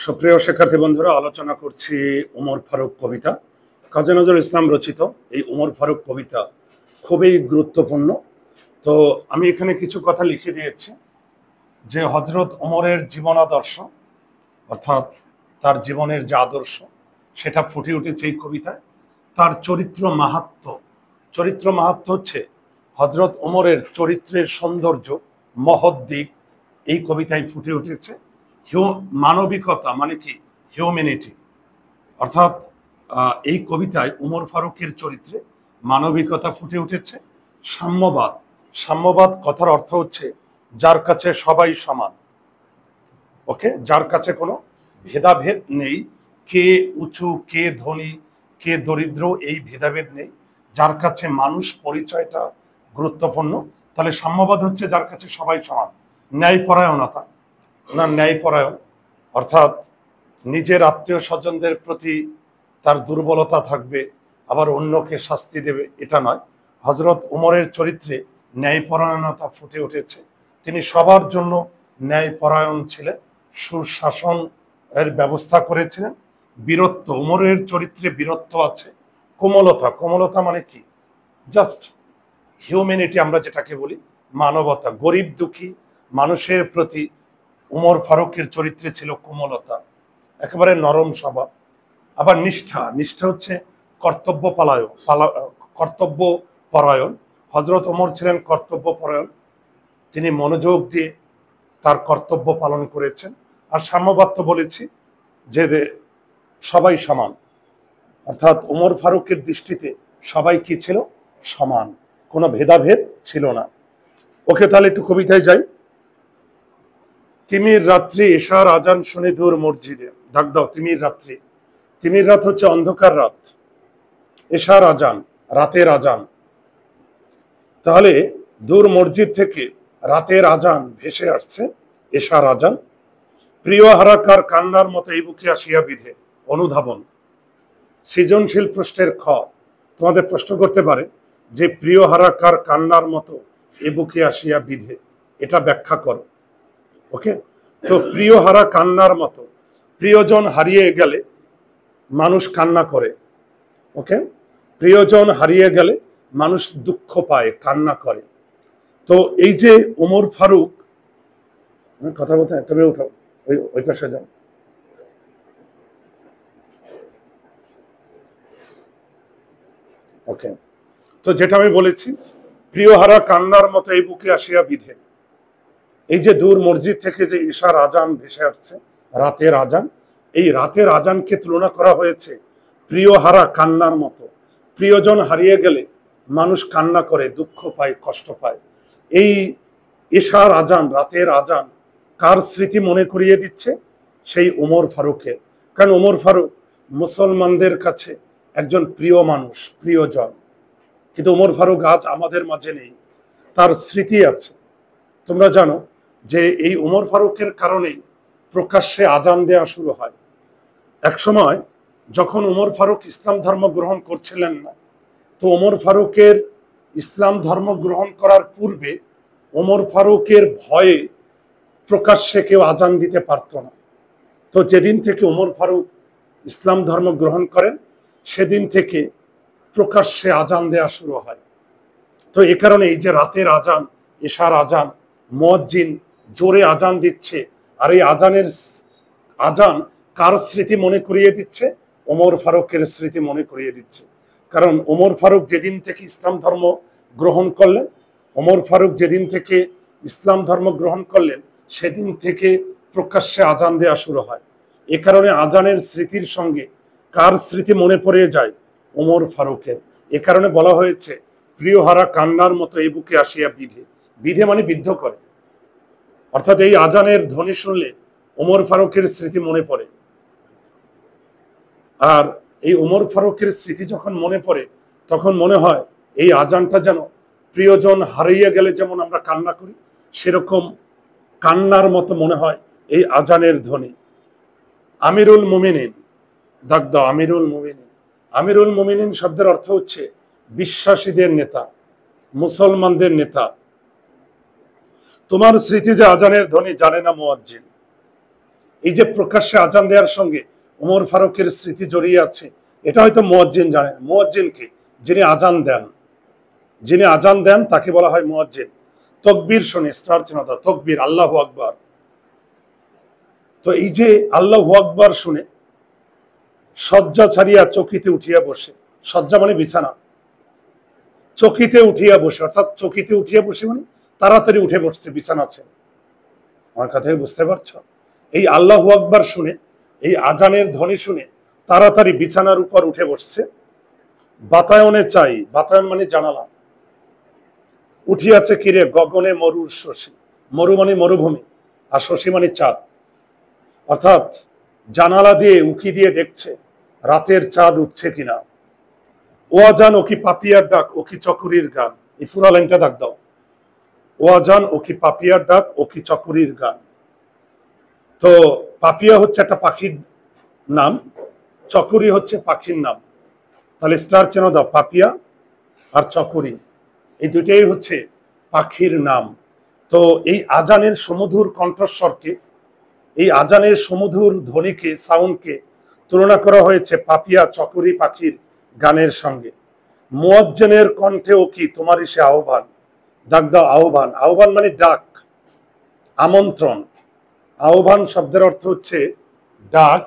সুপ্রিয় শিক্ষার্থী বন্ধুরা, আলোচনা করছি উমর ফারুক কবিতা। কাজী নজরুল ইসলাম রচিত এই উমর ফারুক কবিতা খুবই গুরুত্বপূর্ণ। তো আমি এখানে কিছু কথা লিখে দিয়েছি যে হজরত উমরের জীবনাদর্শ, অর্থাৎ তার জীবনের যে আদর্শ সেটা ফুটে উঠেছে এই কবিতায়। তার চরিত্র মাহাত্ম্য হচ্ছে হজরত উমরের চরিত্রের সৌন্দর্য, মহৎ দিক এই কবিতায় ফুটে উঠেছে। মানবিকতা মানে কি, হিউম্যানিটি, অর্থাৎ এই কবিতায় উমর ফারুকের চরিত্রে মানবিকতা ফুটে উঠেছে। সাম্যবাদ কথার অর্থ হচ্ছে যার কাছে সবাই সমান, ওকে, যার কাছে কোনো ভেদাভেদ নেই, কে উঁচু কে ধনী কে দরিদ্র এই ভেদাভেদ নেই, যার কাছে মানুষ পরিচয়টা গুরুত্বপূর্ণ। তাহলে সাম্যবাদ হচ্ছে যার কাছে সবাই সমান। ন্যায়পরায়ণতা, ওনার ন্যায়পরায়ণ, অর্থাৎ নিজের আত্মীয় স্বজনদের প্রতি তার দুর্বলতা থাকবে, আবার অন্যকে শাস্তি দেবে, এটা নয়। হজরত উমরের চরিত্রে ন্যায়পরায়ণতা ফুটে উঠেছে। তিনি সবার জন্য ন্যায়পরায়ণ ছিলেন, সুশাসন এর ব্যবস্থা করেছিলেন। বীরত্ব, উমরের চরিত্রে বীরত্ব আছে। কোমলতা মানে কি, জাস্ট হিউম্যানিটি, আমরা যেটাকে বলি মানবতা, গরিব দুঃখী মানুষের প্রতি উমর ফারুকের চরিত্রে ছিল কোমলতা, একেবারে নরম স্বভাব। আবার নিষ্ঠা হচ্ছে কর্তব্য পরায়ণ। হজরত ওমর ছিলেন কর্তব্য পরায়ণ, তিনি মনোযোগ দিয়ে তার কর্তব্য পালন করেছেন। আর সাম্যবাদ তো বলেছি যে সবাই সমান, অর্থাৎ উমর ফারুকের দৃষ্টিতে সবাই কি ছিল, সমান, কোনো ভেদাভেদ ছিল না। ওকে, তাহলে একটু কবিতায় যাই। তিমির রাত্রি এশার আজান শুনে দূর মসজিদে, ডাক দাও তিমির রাত্রি। তিমির রাত হচ্ছে অন্ধকার রাত, এশার আজান রাতের আজান। তাহলে দূর মসজিদ থেকে রাতের আজান ভেসে আসছে, এশার আজান। প্রিয় হারাকার কান্নার মতো এই বুকে আসিয়া বিধে। অনুধাবন, সৃজনশীল প্রশ্নের খ। তোমাদের প্রশ্ন করতে পারে যে প্রিয় হারাকার কান্নার মতো এ বুকে আসিয়া বিধে, এটা ব্যাখ্যা করো। ওকে, তো প্রিয় হারা কান্নার মতো, প্রিয়জন হারিয়ে গেলে মানুষ কান্না করে। ওকে, প্রিয়জন হারিয়ে গেলে মানুষ দুঃখ পায়, কান্না করে। তো এই যে উমর ফারুক, কথা বলতে তুমি উঠো, ওই পাশে যাও। ওকে, তো যেটা আমি বলেছি, প্রিয় হারা কান্নার মতো এই বুকে আসিয়া বিধে। এই যে দূর মসজিদ থেকে যে ঈশার আজান ভেসে আসছে, রাতের আজান, এই রাতের আজানকে তুলনা করা হয়েছে প্রিয় হারা কান্নার মতো। প্রিয়জন হারিয়ে গেলে মানুষ কান্না করে, দুঃখ পায়, কষ্ট পায়। এই ঈশার আজান, রাতের আজান কার স্মৃতি মনে করিয়ে দিচ্ছে? সেই উমর ফারুকের। কারণ উমর ফারুক মুসলমানদের কাছে একজন প্রিয় মানুষ, প্রিয়জন। কিন্তু উমর ফারুক আজ আমাদের মাঝে নেই, তার স্মৃতি আছে। তোমরা জানো যে এই উমর ফারুকের কারণেই প্রকাশ্যে আজান দেয়া শুরু হয়। একসময় যখন উমর ফারুক ইসলাম ধর্ম গ্রহণ করছিলেন না, তো উমর ফারুকের ইসলাম ধর্ম গ্রহণ করার পূর্বে উমর ফারুকের ভয়ে প্রকাশ্যে কেউ আজান দিতে পারত না। তো যেদিন থেকে উমর ফারুক ইসলাম ধর্ম গ্রহণ করেন, সেদিন থেকে প্রকাশ্যে আজান দেয়া শুরু হয়। তো এ কারণে এই যে রাতের আজান, এশার আজান, মুয়াজ্জিন জোরে আজান দিচ্ছে, আর এই আজান কার স্মৃতি মনে করিয়ে দিচ্ছে? ওমর ফারুকের স্মৃতি মনে করিয়ে দিচ্ছে। কারণ ওমর ফারুক যেদিন থেকে ইসলাম ধর্ম গ্রহণ করলেন, সেদিন থেকে প্রকাশ্যে আজান দেওয়া শুরু হয়। এ কারণে আজানের স্মৃতির সঙ্গে কার স্মৃতি মনে পড়ে যায়? ওমর ফারুকের। এ কারণে বলা হয়েছে প্রিয় হারা কান্নার মতো এই বুকে আসিয়া বিধে। বিধে মানে বিদ্ধ করে, অর্থাৎ এই আজানের ধ্বনি শুনলে ওমর ফারুকের স্মৃতি মনে পড়ে। আর এই ওমর ফারুকের স্মৃতি যখন মনে পড়ে, তখন মনে হয় এই আজানটা যেন প্রিয়জন হারিয়ে গেলে যেমন আমরা কান্না করি, সেরকম কান্নার মতো মনে হয় এই আজানের ধ্বনি। আমিরুল মুমিনিন, ডাক দাও আমিরুল মুমিনিন। আমিরুল মুমিনিন শব্দের অর্থ হচ্ছে বিশ্বাসীদের নেতা, মুসলমানদের নেতা। তোমার স্মৃতি যে আজানের ধ্বনি জানে না মুয়াজ্জিন, এই যে প্রকাশ্যে আজান দেওয়ার সঙ্গে ওমর ফারুকের স্মৃতি জড়িয়ে আছে, এটা হয়তো মুয়াজ্জিন জানেন। মুয়াজ্জিনকে, যিনি আজান দেন, যিনি আজান দেন তাকে বলা হয় মুয়াজ্জিন। তকবীর শুনে স্টার চিহ্ন দাও, তকবীর, আল্লাহু আকবার। তো এই যে আল্লাহু আকবার শুনে শয্যা ছাড়িয়া চকিতে উঠিয়া বসে, শয্যা মানে বিছানা, চকিতে উঠিয়া বসে, অর্থাৎ চকিতে উঠিয়া বসে মানে তাড়াতাড়ি উঠে বসছে বিছানা ছেড়ে। আমার কথাই বুঝতে পারছো? এই আল্লাহু আকবার শুনে, এই আজানের ধ্বনি শুনে তাড়াতাড়ি বিছানার উপর উঠে বসছে। বাতায়নে চাই, বাতায়ন মানে জানালা, উঠিয়াছে কিরে গগনে মরুর শশী, মরু মানে মরুভূমি, আর শশী মানে চাঁদ। অর্থাৎ জানালা দিয়ে উকি দিয়ে দেখছে রাতের চাঁদ উঠছে কিনা। ও আজান ও কি পাপিয়ার ডাক, ও কি চকুরির গান। এই পুরা লাইনটা ডাক দাও। ও আজান ও কি পাপিয়ার ডাক, ও কি চকুরির গান। তো পাপিয়া হচ্ছে একটা পাখির নাম, চকুরি হচ্ছে পাখির নাম। তাহলে স্টার চেন দাও, পাপিয়া আর চকুরি, এই দুইটাই হচ্ছে পাখির নাম। তো এই আজানের সুমধুর কণ্ঠস্বরকে, এই আজানের সুমধুর ধ্বনিকে, সাউন্ডকে তুলনা করা হয়েছে পাপিয়া চকুরি পাখির গানের সঙ্গে। মুয়াজ্জিনের কণ্ঠেও কি তোমারই সে আহ্বান, ডাক দাও আহ্বান। আহ্বান মানে ডাক, আমন্ত্রণ। আহ্বান শব্দের অর্থ হচ্ছে ডাক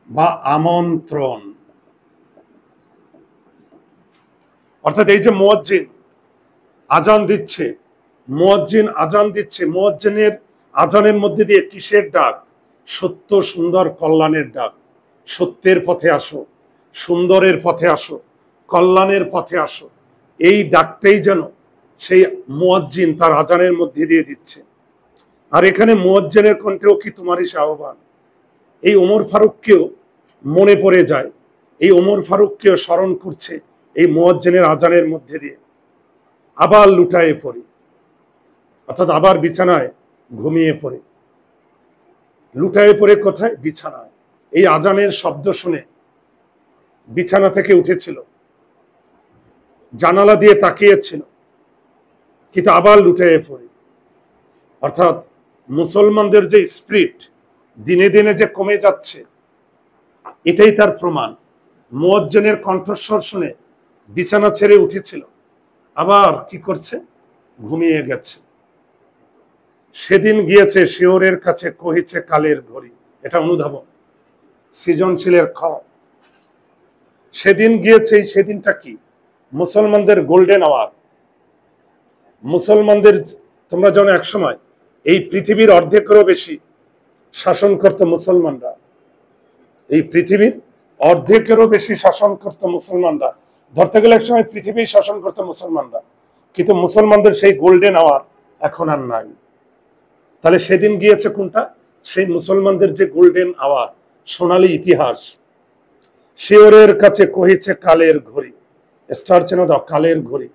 বা আমন্ত্রণ। অর্থাৎ এই যে মুয়াজ্জিন আজান দিচ্ছে, মুয়াজ্জিন আজান দিচ্ছে, মুয়াজ্জিনের আজানের মধ্যে দিয়ে কিসের ডাক? সত্য, সুন্দর, কল্যাণের ডাক। সত্যের পথে আসো, সুন্দরের পথে আসো, কল্যাণের পথে আসো। এই ডাকটাই যেন সেই মুয়াজ্জিন তার আজানের মধ্যে দিয়ে দিচ্ছে। আর এখানে মুয়াজ্জিনের কণ্ঠেও কি তোমারই সে আহ্বান। এই ওমর ফারুককেও মনে পড়ে যায়, এই ওমর ফারুককেও স্মরণ করছে এই মুয়াজ্জিনের আজানের মধ্যে দিয়ে। আবার লুটায়ে পড়ি, অর্থাৎ আবার বিছানায় ঘুমিয়ে পড়ে। লুটায়ে পড়ে কোথায়? বিছানায়। এই আজানের শব্দ শুনে বিছানা থেকে উঠেছিল, জানালা দিয়ে তাকিয়েছিল, কিন্তু আবার লুটায়ে পড়ে। অর্থাৎ মুসলমানদের যে স্পিরিট দিনে দিনে যে কমে যাচ্ছে, এটাই তার প্রমাণ। মুয়াজ্জিনের কণ্ঠস্বর শুনে বিছানা ছেড়ে উঠেছিল, আবার কি করছে? ঘুমিয়ে গেছে। সেদিন গিয়েছে শিওরের কাছে কহিছে কালের ঘড়ি, এটা অনুধাবন, সৃজনশীলের খ। সেদিন গিয়েছে, এই সেদিনটা কি? মুসলমানদের গোল্ডেন আওয়ার। মুসলমানদের, তোমরা জানো এক সময় এই পৃথিবীর অর্ধেকেরও বেশি শাসন করত মুসলমানরা। এই পৃথিবীর অর্ধেকেরও বেশি শাসন করত মুসলমানরা। ধরতে গেলে একসময় পৃথিবী শাসন করত মুসলমানরা, কিন্তু মুসলমানদের সেই গোল্ডেন আওয়ার এখন আর নাই। তাহলে সেদিন গিয়েছে কোনটা? সেই মুসলমানদের যে গোল্ডেন আওয়ার, সোনালী ইতিহাস। শিওরের কাছে কহিছে কালের ঘড়ি, স্টার চেন দাও, কালের ঘড়ি।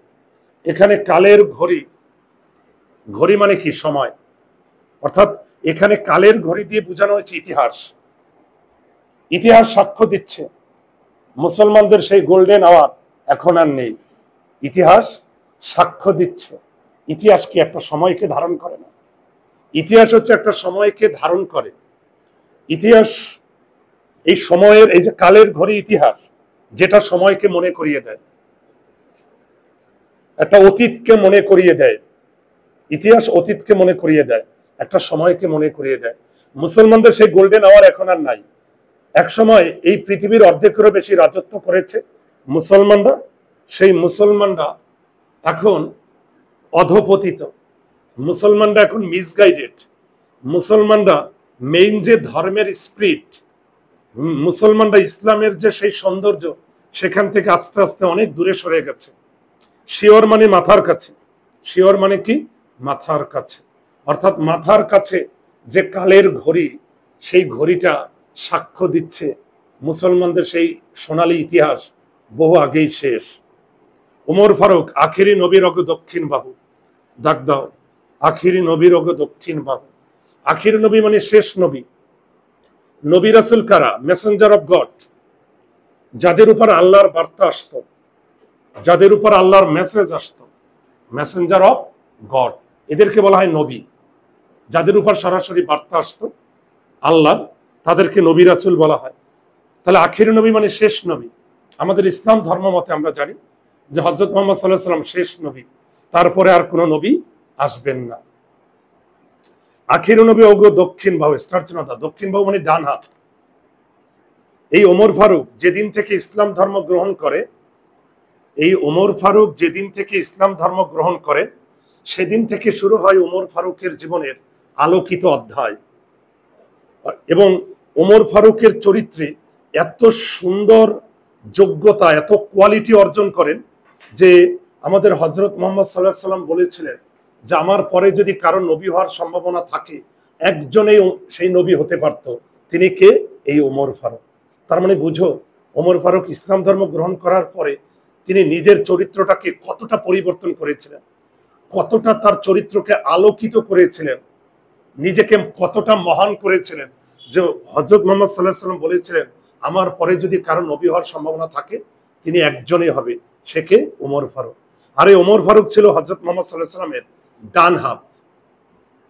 এখানে কালের ঘড়ি, ঘড়ি মানে কি? সময়। অর্থাৎ এখানে কালের ঘড়ি দিয়ে বোঝানো হয়েছে ইতিহাস। ইতিহাস সাক্ষ্য দিচ্ছে মুসলমানদের সেই গোল্ডেন আওয়ার এখন আর নেই। ইতিহাস সাক্ষ্য দিচ্ছে। ইতিহাস কি একটা সময়কে ধারণ করে না? ইতিহাস হচ্ছে একটা সময়কে ধারণ করে। ইতিহাস এই সময়ের, এই যে কালের ঘড়ি ইতিহাস, যেটা সময়কে মনে করিয়ে দেয়, একটা অতীতকে মনে করিয়ে দেয়। ইতিহাস অতীতকে মনে করিয়ে দেয়, একটা সময়কে মনে করিয়ে দেয়। মুসলমানদের সেই গোল্ডেন আওয়ার এখন আর নাই। এক সময় এই পৃথিবীর অর্ধেকেরও বেশি রাজত্ব করেছে মুসলমানরা। সেই মুসলমানরা এখন অধপতিত, মুসলমানরা এখন মিসগাইডেড। মুসলমানরা মেইন যে ধর্মের স্পিরিট, মুসলমানরা ইসলামের যে সেই সৌন্দর্য, সেখান থেকে আস্তে আস্তে অনেক দূরে সরে গেছে। শিওর মানে মাথার কাছে, শিওর মানে কি? মাথার কাছে। অর্থাৎ মাথার কাছে যে কালের ঘড়ি, সেই ঘড়িটা সাক্ষ্য দিচ্ছে মুসলমানদের সেই সোনালী ইতিহাস বহু আগেই শেষ। ওমর ফারুক আখিরি নবীর অগ দক্ষিণ বাহু, ডাক দাও আখিরি নবীর অগ দক্ষিণ বাহু। আখিরি নবী মানে শেষ নবী। নবী রাসূল কারা? মেসেঞ্জার অফ গড, যাদের উপর আল্লাহর বার্তা আসতো, যাদের উপর আল্লাহর মেসেজ আসতো, মেসেঞ্জার অফ গড, এদেরকে বলা হয় নবী। যাদের উপর সরাসরি বার্তা আসতো আল্লাহ, তাদেরকে নবী রাসূল বলা হয়। তাহলে আখির নবী মানে শেষ নবী। আমাদের ইসলাম ধর্ম মতে আমরা জানি যে হযরত মুহাম্মদ সাল্লাল্লাহু আলাইহি ওয়াসাল্লাম শেষ নবী, তারপরে আর কোনো নবী আসবেন না। আখির নবী ওগো দক্ষিণ বাহু, স্টারচনতা, দক্ষিণ বাহু মানে ডান হাত। এই ওমর ফারুক যেদিন থেকে ইসলাম ধর্ম গ্রহণ করে, এই ওমর ফারুক যেদিন থেকে ইসলাম ধর্ম গ্রহণ করে, সেদিন থেকে শুরু হয় ওমর ফারুকের জীবনের আলোকিত অধ্যায়। এবং ওমর ফারুকের চরিত্রে এত সুন্দর যোগ্যতা, এত কোয়ালিটি অর্জন করেন যে আমাদের হযরত মুহাম্মদ সাল্লাল্লাহু আলাইহি ওয়াসাল্লাম বলেছিলেন যে আমার পরে যদি কারো নবী হওয়ার সম্ভাবনা থাকে, একজনেই সেই নবী হতে পারত। তিনি কে? এই ওমর ফারুক। তার মানে বুঝো, ওমর ফারুক ইসলাম ধর্ম গ্রহণ করার পরে তিনি নিজের চরিত্রটাকে কতটা পরিবর্তন করেছিলেন, কতটা তার চরিত্রকে আলোকিত করেছিলেন, নিজেকে কতটা মহান করেছিলেন। যে হযরত মুহাম্মদ সাল্লাল্লাহু আলাইহি ওয়াসাল্লাম বলেছিলেন আমার পরে যদি কারো নবী হওয়ার সম্ভাবনা থাকে, তিনি একজনই হবে, সে কে? ওমর ফারুক। আর এই ওমর ফারুক ছিল হযরত মুহাম্মদ সাল্লাল্লাহু আলাইহি ওয়াসাল্লামের ডান হাত।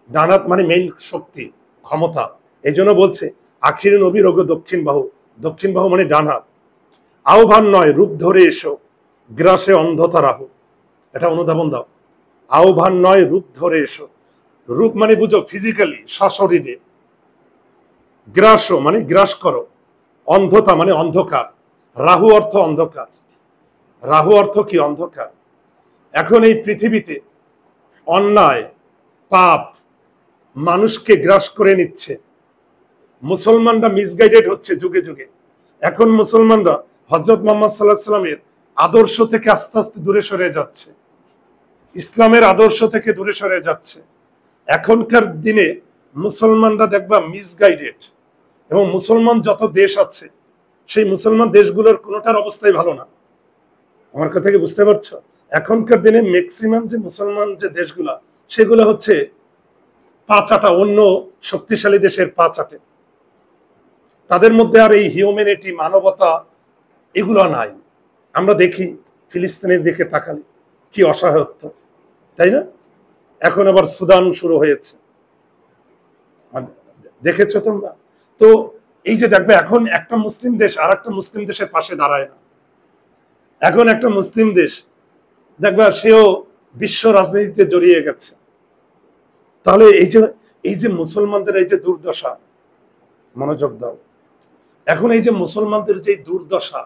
ডান হাত মানে মেইন শক্তি, ক্ষমতা। এই জন্য বলছে আখির নবীর ওগো দক্ষিণ বাহু, দক্ষিণ বাহু মানে ডান হাত। আহ্বান নয় রূপ ধরে এসো, গ্রাসে অন্ধতা রাহু। এটা অনুধাবন দাও। আহ্বান নয় রূপ ধরে এসো, রূপ মানে বুঝো ফিজিক্যালি, সশরীরে। গ্রাস মানে গ্রাস করো, অন্ধতা মানে অন্ধকার, রাহু অর্থ অন্ধকার। রাহু অর্থ কি? অন্ধকার। এখন এই পৃথিবীতে অন্যায়, পাপ মানুষকে গ্রাস করে নিচ্ছে। মুসলমানরা মিসগাইডেড হচ্ছে যুগে যুগে। এখন মুসলমানরা হযরত মুহাম্মদ সাল্লাল্লাহু আলাইহি ওয়াসাল্লামের আদর্শ থেকে আস্তে আস্তে দূরে সরে যাচ্ছে, ইসলামের আদর্শ থেকে দূরে সরে যাচ্ছে। এখনকার দিনে মুসলমানরা দেখবা মিসগাইডেড। এবং মুসলমান যত দেশ আছে, সেই মুসলমান দেশগুলোর কোনোটার অবস্থাই ভালো না। আমার কথা কি বুঝতে পারছো? এখনকার দিনে ম্যাক্সিমাম যে মুসলমান যে দেশগুলা, সেগুলো হচ্ছে পা চাটা, অন্য শক্তিশালী দেশের পা চাটে। তাদের মধ্যে আর এই হিউম্যানিটি, মানবতা এগুলো নাই। আমরা দেখি ফিলিস্তিনের দিকে তাকালে কি অসহায়ত্ব, তাই না? এখন আবার সুদান শুরু হয়েছে, দেখেছো তোমরা? তো এই যে দেখবে এখন একটা মুসলিম দেশ আর একটা মুসলিম দেশের পাশে দাঁড়ায় না। এখন একটা মুসলিম দেশ দেখবে সেও বিশ্ব রাজনীতিতে জড়িয়ে গেছে। তাহলে এই যে মুসলমানদের এই যে দুর্দশা, মনোযোগ দাও। এখন এই যে মুসলমানদের যে দুর্দশা,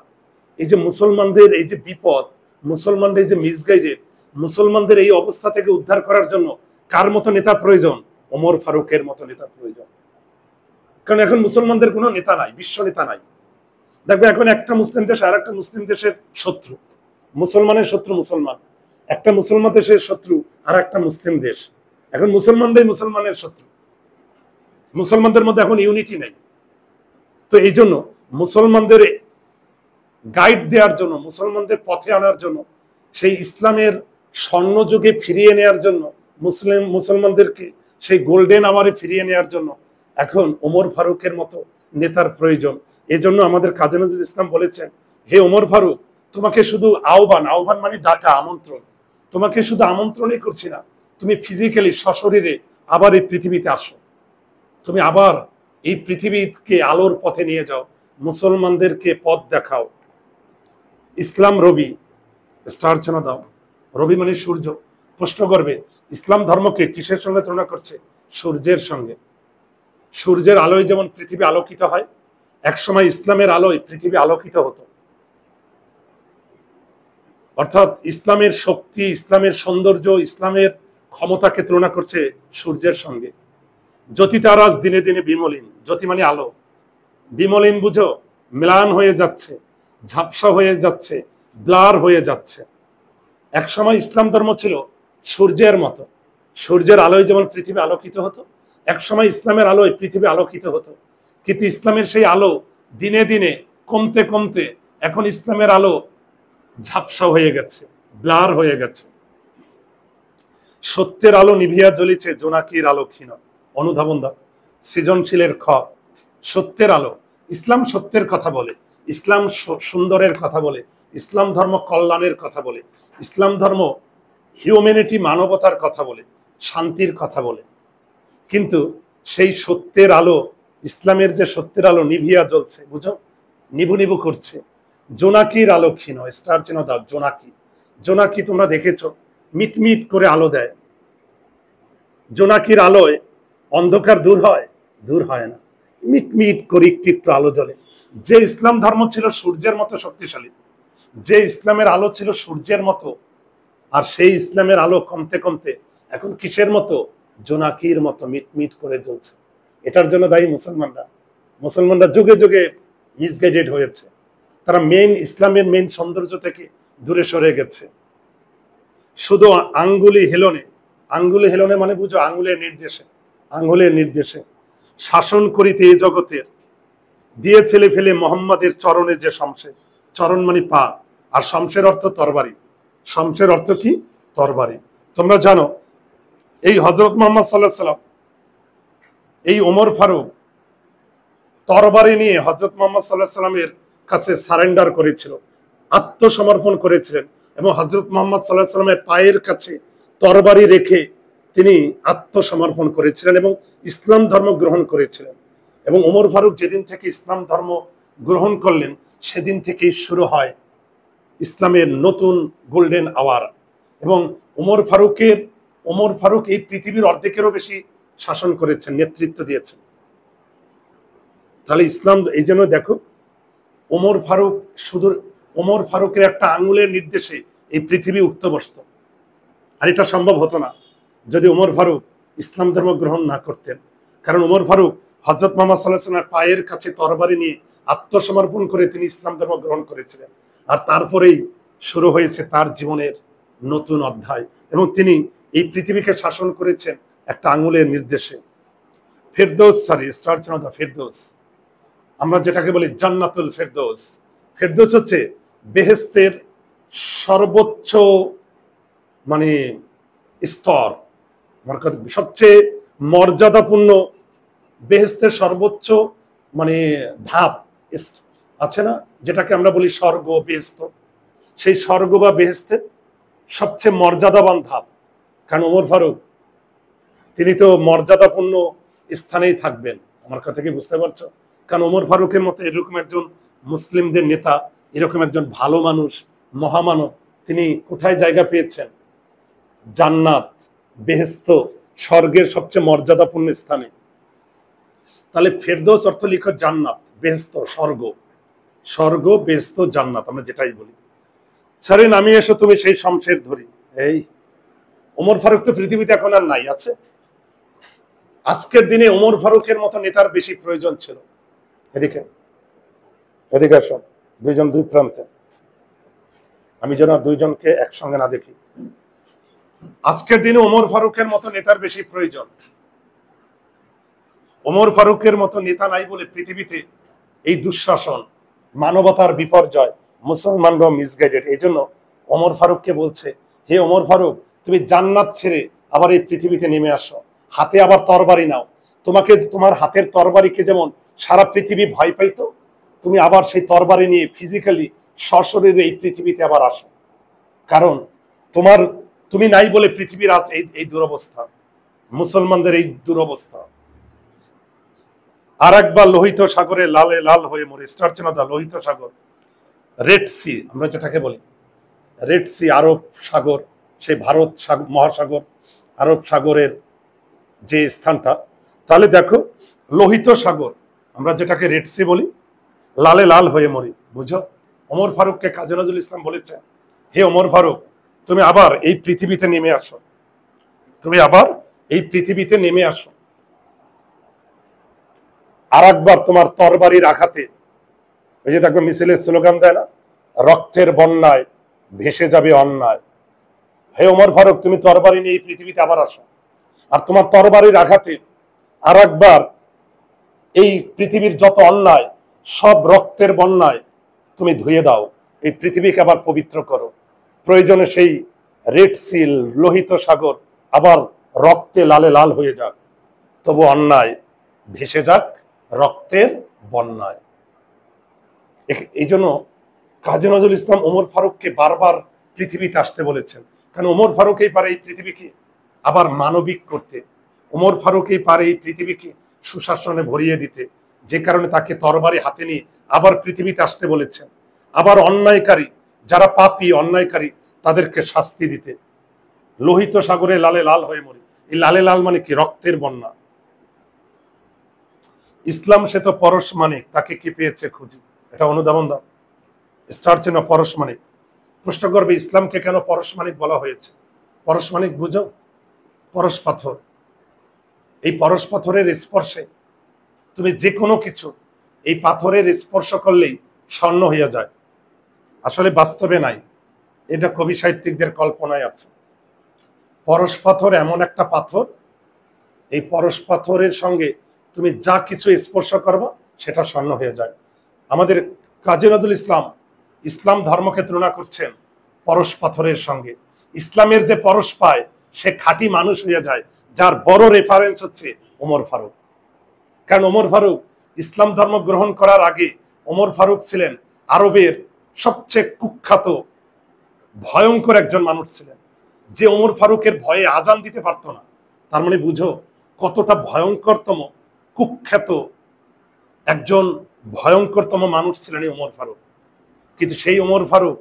এই যে মুসলমানদের এই যে বিপদ, মুসলমানদের এই যে মিসগাইডেড, মুসলমানদের এই অবস্থা থেকে উদ্ধার করার জন্য কার মতো নেতা প্রয়োজন? ওমর ফারুকের মতো নেতা প্রয়োজন। কারণ এখন মুসলমানদের কোনো নেতা নাই, বিশ্ব নেতা নাই। দেখবে এখন একটা মুসলিম দেশ আর একটা মুসলিম দেশের শত্রু, মুসলমানের শত্রু মুসলমান, একটা মুসলমান দেশের শত্রু আর একটা মুসলিম দেশ। এখন মুসলমানরাই মুসলমানের শত্রু, মুসলমানদের মধ্যে এখন ইউনিটি নেই। তো এই জন্য মুসলমানদের গাইড দেওয়ার জন্য, মুসলমানদের পথে আনার জন্য, সেই ইসলামের স্বর্ণযুগে ফিরিয়ে নেওয়ার জন্য, মুসলমানদেরকে সেই গোল্ডেন আওয়ারে ফিরিয়ে নেওয়ার জন্য এখন ওমর ফারুকের মতো নেতার প্রয়োজন। এজন্য আমাদের কাজী নজরুল ইসলাম বলেছেন, হে ওমর ফারুক, তোমাকে শুধু আহ্বান, আহ্বান মানে ডাকা, আমন্ত্রণ, তোমাকে শুধু আমন্ত্রণই করছি না, তুমি ফিজিক্যালি সশরীরে আবার এই পৃথিবীতে আসো, তুমি আবার এই পৃথিবীকে আলোর পথে নিয়ে যাও, মুসলমানদেরকে পথ দেখাও। ইসলাম রবি, স্টার চেনা দাও। রবি মানে সূর্য। প্রশ্ন করবে ইসলাম ধর্মকে কিসের সঙ্গে তুলনা করছে? সূর্যের সঙ্গে। সূর্যের আলোয় যেমন পৃথিবী আলোকিত হয়, একসময় ইসলামের আলোয় পৃথিবী আলোকিত হতো। অর্থাৎ ইসলামের শক্তি, ইসলামের সৌন্দর্য, ইসলামের ক্ষমতাকে তুলনা করছে সূর্যের সঙ্গে। জ্যোতি তার আজ দিনে দিনে বিমলিন, জ্যোতি মানে আলো, বিমলিন বুঝো, ম্লান হয়ে যাচ্ছে, ঝাপসা হয়ে যাচ্ছে, ব্লার হয়ে যাচ্ছে। একসময় ইসলাম ধর্ম ছিল সূর্যের মতো, সূর্যের আলোয় যেমন পৃথিবী আলোকিত হতো, একসময় ইসলামের আলোয় পৃথিবী আলোকিত হতো। কিন্তু ইসলামের সেই আলো দিনে দিনে কমতে কমতে এখন ইসলামের আলো ঝাপসা হয়ে গেছে, ব্লার হয়ে গেছে। সত্যের আলো নিভিয়া জ্বলিছে, জোনাকির আলো ক্ষীণ। অনুধাবন দাও। সৃজনশীলের খ, সত্যের আলো। ইসলাম সত্যের কথা বলে, ইসলাম সুন্দরের কথা বলে, ইসলাম ধর্ম কল্যাণের কথা বলে, ইসলাম ধর্ম হিউম্যানিটি, মানবতার কথা বলে, শান্তির কথা বলে। কিন্তু সেই সত্যের আলো, ইসলামের যে সত্যের আলো নিভিয়া জ্বলছে, বুঝো, নিভু নিভু করছে। জোনাকির আলো ক্ষীণ, স্টার চিহ্ন দাও, জোনাকি। জোনাকি তোমরা দেখেছো মিটমিট করে আলো দেয়। জোনাকির আলোয় অন্ধকার দূর হয়? দূর হয় না, মিটমিট করে একটু একটু আলো জ্বলে। যে ইসলাম ধর্ম ছিল সূর্যের মতো শক্তিশালী, যে ইসলামের আলো ছিল সূর্যের মতো, আর সেই ইসলামের আলো কমতে কমতে এখন কিসের মতো? জোনাকির মতো মিটমিট করে জ্বলছে। এটার জন্য দায়ী মুসলমানরা। মুসলমানরা যুগে যুগে মিসগাইডেড হয়েছে। তারা মেইন ইসলামের মেইন সৌন্দর্য থেকে দূরে সরে গেছে। শুধু আঙ্গুলি হেলনে, আঙ্গুলি হেলনে মানে বুঝো আঙ্গুলের নির্দেশে, আঙ্গুলের নির্দেশে শাসন করিতে এই জগতের দিয়ে ছেলে ফেলে মোহাম্মদের চরণে যে শমশের, চরণ মানে পা, আর শমশের অর্থ তরবারি। শমশের অর্থ কি? তরবারি। তোমরা জানো এই হযরত মুহাম্মদ সাল্লাল্লাহু আলাইহি সাল্লাম, এই ওমর ফারুক তরবারি নিয়ে হযরত মুহাম্মদ সাল্লাল্লাহু আলাইহি সাল্লামের কাছে সারেন্ডার করেছিল, আত্মসমর্পণ করেছিলেন, এবং হযরত মুহাম্মদ সাল্লাল্লাহু আলাইহি সাল্লামের পায়ের কাছে তরবারি রেখে তিনি আত্মসমর্পণ করেছিলেন এবং ইসলাম ধর্ম গ্রহণ করেছিলেন। এবং ওমর ফারুক যেদিন থেকে ইসলাম ধর্ম গ্রহণ করলেন সেদিন থেকেই শুরু হয় ইসলামের নতুন গোল্ডেন আওয়ার। এবং ওমর ফারুক এই পৃথিবীর অর্ধেকেরও বেশি শাসন করেছেন, নেতৃত্ব দিয়েছেন। তাহলে ইসলাম, এই জন্য দেখো ওমর ফারুকের একটা আঙুলের নির্দেশে এই পৃথিবী উঠতে বসত। আর এটা সম্ভব হতো না যদি ওমর ফারুক ইসলাম ধর্ম গ্রহণ না করতেন। কারণ ওমর ফারুক হযরত মুহাম্মদ সাল্লাল্লাহু আলাইহি ওয়াসাল্লামের পায়ের কাছে তরবারি নিয়ে আত্মসমর্পণ করে তিনি ইসলাম ধর্ম গ্রহণ করেছিলেন। আর তারপরেই শুরু হয়েছে তার জীবনের নতুন অধ্যায়, এবং তিনি এই পৃথিবীকে শাসন করেছেন একটা আঙুলের নির্দেশে। ফেরদৌস, স্টার চিহ্ন দাও, ফেরদৌস, আমরা যেটাকে বলি জান্নাতুল ফেরদৌস। ফেরদৌস হচ্ছে বেহেশতের সর্বোচ্চ মানে স্তর, সবচেয়ে মর্যাদাপূর্ণ, বেহেশতের সর্বোচ্চ মানে ধাপ আছে না, যেটাকে আমরা বলি স্বর্গ বেহেশত। সেই স্বর্গ বা বেহেশতের সবচেয়ে মর্যাদাবান ধাপ। কারণ ওমর ফারুক তিনি তো মর্যাদাপূর্ণ স্থানেই থাকবেন। আমার কথা কি বুঝতে পারছো? কারণ ওমর ফারুকের মতো এরকম একজন মুসলিমদের নেতা, এরকম একজন ভালো মানুষ, মহামানব, তিনি কোথায় জায়গা পেয়েছেন? জান্নাত, বেহেশত, স্বর্গের সবচেয়ে মর্যাদাপূর্ণ স্থানে। তাহলে ফেরদৌস অর্থ লিখো জান্নাত, বেহেশত, স্বর্গ। স্বর্গ, বেহেশত, জান্নাত, আমরা যেটাই বলি। ছাড়ে নামিয়ে এসো তুমি সেই শমশের ধরি। এই ওমর ফারুক তো পৃথিবীতে এখন আর নাই, আছে? আজকের দিনে ওমর ফারুকের মতো নেতার বেশি প্রয়োজন ছিল। এদিকে এদিকে আসো, দুইজন দুই প্রান্তে, আমি যেন দুইজনকে একসঙ্গে না দেখি। আজকের দিনে ওমর ফারুকের মতো নেতার বেশি প্রয়োজন। ওমর ফারুকের মতো নেতা নাই বলে পৃথিবীতে এই দুঃশাসন, মানবতার বিপর্যয়, মুসলমানরাও মিসগাইডেড। এই জন্য ওমর ফারুককে বলছে, হে ওমর ফারুক, তুমি জান্নাত ছেড়ে আবার এই পৃথিবীতে নেমে আসো, হাতে আবার তরবারি নাও। তোমার হাতের তরবারিকে যেমন সারা পৃথিবী ভয় পাইতো, তুমি আবার সেই তরবারি নিয়ে ফিজিক্যালি সশরীরে এই পৃথিবীতে আবার আসো। কারণ তুমি নাই বলে পৃথিবীর আজ এই দুরবস্থা, মুসলমানদের এই দুরবস্থা। আর একবার লোহিত সাগরে লালে লাল হয়ে মরে, স্টার চিহ্ন দাও, লোহিত সাগর, রেড সি আমরা যেটাকে বলি, রেড সি, আরব সাগর, সেই ভারত মহাসাগর, আরব সাগরের যে স্থানটা। তাহলে দেখো লোহিত সাগর, আমরা যেটাকে রেড সি বলি, লালে লাল হয়ে মরি, বুঝো? ওমর ফারুককে কাজী নজরুল ইসলাম বলেছেন, হে ওমর ফারুক, তুমি আবার এই পৃথিবীতে নেমে আসো, তুমি আবার এই পৃথিবীতে নেমে আসো। আর একবার তোমার তরবারির আঘাতে, ওই যে দেখবে মিছিলের স্লোগান দেয় না, রক্তের বন্যায় ভেসে যাবে অন্যায়। হে ওমর ফারুক, তুমি তরবারি নিয়ে এই পৃথিবীতে আবার আসো, আর তোমার তরবারির আঘাতে আর একবার এই পৃথিবীর যত অন্যায়, সব রক্তের বন্যায় তুমি ধুয়ে দাও, এই পৃথিবীকে আবার পবিত্র করো। প্রয়োজনে সেই রেড সিল, লোহিত সাগর আবার রক্তে লালে লাল হয়ে যাক, তবু অন্যায় ভেসে যাক রক্তের বন্যায়। এই জন্য কাজী নজরুল ইসলাম ওমর ফারুককে বারবার পৃথিবীতে আসতে বলেছেন, কারণ ওমর ফারুকই পারে এই পৃথিবীকে আবার মানবিক করতে, ওমর ফারুকই পারে এই পৃথিবীকে সুশাসনে ভরিয়ে দিতে, যে কারণে তাকে তরবারি হাতে নিয়ে আবার পৃথিবীতে আসতে বলেছেন, আবার অন্যায়কারী যারা পাপী অন্যায়কারী তাদেরকে শাস্তি দিতে। লোহিত সাগরে লালে লাল হয়ে মরি, এই লালে লাল মানে কি? রক্তের বন্যা। ইসলাম সে তো পরশমানিক, তাকে কি পেয়েছে খুঁজি। এটা অনুধাবন দাও, স্টার চিহ্ন পরশমানিক। প্রশ্ন করবে ইসলামকে কেন পরশমানিক বলা হয়েছে? পরশমানিক বুঝো? পরশ পাথর। এই পরশ পাথরের স্পর্শে তুমি যে কোনো কিছু এই পাথরের স্পর্শ করলেই স্বর্ণ হইয়া যায়। আসলে বাস্তবে নাই, এটা কবি সাহিত্যিকদের কল্পনায় আছে। পরশ পাথর এমন একটা পাথর, এই পরশ পাথরের সঙ্গে তুমি যা কিছু স্পর্শ করবা সেটা স্বর্ণ হয়ে যায়। আমাদের কাজী নজরুল ইসলাম ইসলাম ধর্মকে তুলনা করছেন পরশ পাথরের সঙ্গে। ইসলামের যে পরশ পায় সে খাঁটি মানুষ হয়ে যায়, যার বড় রেফারেন্স হচ্ছে ওমর ফারুক। কারণ ওমর ফারুক ইসলাম ধর্ম গ্রহণ করার আগে ওমর ফারুক ছিলেন আরবের সবচেয়ে কুখ্যাত ভয়ঙ্কর একজন মানুষ ছিলেন, যে ওমর ফারুকের ভয়ে আজান দিতে পারত না। তার মানে বুঝো কতটা ভয়ঙ্করতম কুখ্যাত একজন ভয়ঙ্করতম মানুষ ছিলেন এই ওমর ফারুক। কিন্তু সেই ওমর ফারুক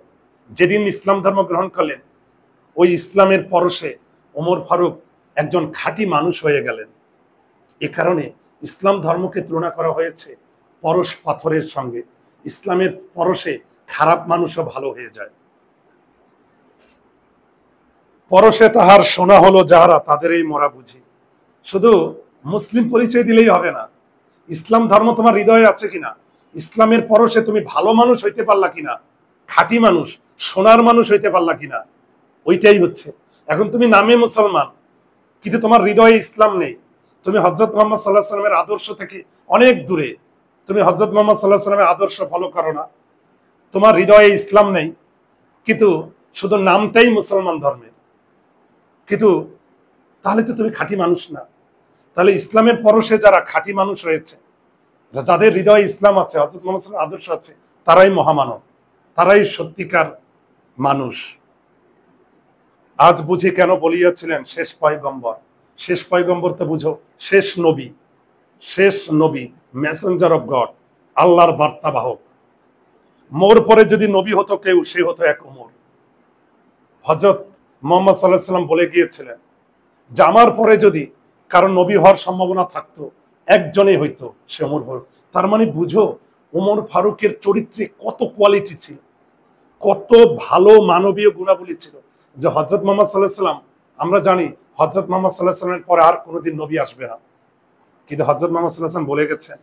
যেদিন ইসলাম ধর্ম গ্রহণ করলেন, ওই ইসলামের পরশে ওমর ফারুক একজন খাঁটি মানুষ হয়ে গেলেন। এ কারণে ইসলাম ধর্মকে তুলনা করা হয়েছে পরশ পাথরের সঙ্গে। ইসলামের পরশে খারাপ মানুষও ভালো হয়ে যায়। পরশে তাহার সোনা হলো যাহারা, তাদেরই মোরা বুঝি। শুধু মুসলিম পরিচয় দিলেই হবে না, ইসলাম ধর্ম তোমার হৃদয়ে আছে কিনা, ইসলামের পরশে তুমি ভালো মানুষ হইতে পারলা কিনা, খাঁটি মানুষ সোনার মানুষ হইতে পারলা কিনা, ওইটাই হচ্ছে। এখন তুমি নামে মুসলমান কিন্তু তোমার হৃদয়ে ইসলাম নেই, তুমি হযরত মুহাম্মদ সাল্লাল্লাহু আলাইহি ওয়াসাল্লামের আদর্শ থেকে অনেক দূরে, তুমি হযরত মুহাম্মদ সাল্লাল্লাহু আলাইহি ওয়াসাল্লামের আদর্শ ফলো করো না, তোমার হৃদয়ে ইসলাম নেই, কিন্তু শুধু নামটাই মুসলমান ধর্মের, কিন্তু তাহলে তো তুমি খাঁটি মানুষ না। তাহলে ইসলামের পরশে যারা খাঁটি মানুষ রয়েছে, যাদের হৃদয়ে ইসলাম আছে, হযরত মুহাম্মদ সাল্লাল্লাহু আলাইহি ওয়াসাল্লামের আদর্শ আছে, তারাই মহামানব, তারাই সত্যিকার মানুষ। আজ বুঝি কেন বলিয়াছিলেন শেষ পয়গম্বর। শেষ পয়গম্বর তো বুঝো শেষ নবী, শেষ নবী, মেসেঞ্জার অফ গড, আল্লাহর বার্তাবাহক। মোর পরে যদি নবী হতো কেউ, সে হতো এক ওমর। হযরত মুহাম্মদ সাল্লাল্লাহু আলাইহি ওয়াসাল্লাম বলে গিয়েছিলেন যে আমার পরে যদি কারণ নবী হওয়ার সম্ভাবনা থাকতো, একজনই হইতো, সে ওমর ফারুক। তার মানে বুঝো ওমর ফারুকের চরিত্রে কত কোয়ালিটি ছিল, কত ভালো মানবীয় গুণাবলী ছিল, যে হযরত মুহাম্মদ সাল্লাল্লাহু আলাইহি ওয়াসাল্লাম, আমরা জানি হযরত মুহাম্মদ সাল্লাল্লাহু আলাইহি ওয়াসাল্লামের পরে আর কোনোদিন নবী আসবে না, কিন্তু হযরত মুহাম্মদ সাল্লাল্লাহু আলাইহি ওয়াসাল্লাম বলে গেছেন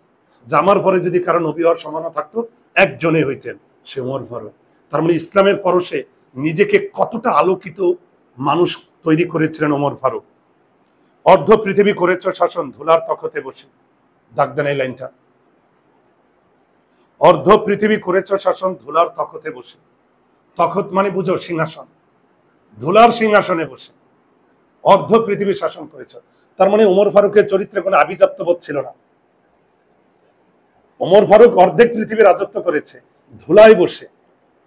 যে আমার পরে যদি কারো নবী হওয়ার সম্ভাবনা থাকতো, একজনই হইতেন, সে ওমর ফারুক। তার মানে ইসলামের পরশে নিজেকে কতটা আলোকিত মানুষ তৈরি করেছিলেন ওমর ফারুক। অর্ধ পৃথিবী করেছ শাসন, ধুলার তখতে বসে। দাগ দেন এই লাইনটা, অর্ধ পৃথিবী করেছ শাসন, ধুলার তখতে বসে। তখত মানে বুঝো সিংহাসন, ধুলার সিংহাসনে বসে অর্ধ পৃথিবী শাসন করেছ। তার মানে ওমর ফারুকের চরিত্রে কোনো আভিজাত্যবোধ ছিল না। ওমর ফারুক অর্ধেক পৃথিবী রাজত্ব করেছে ধুলায় বসে,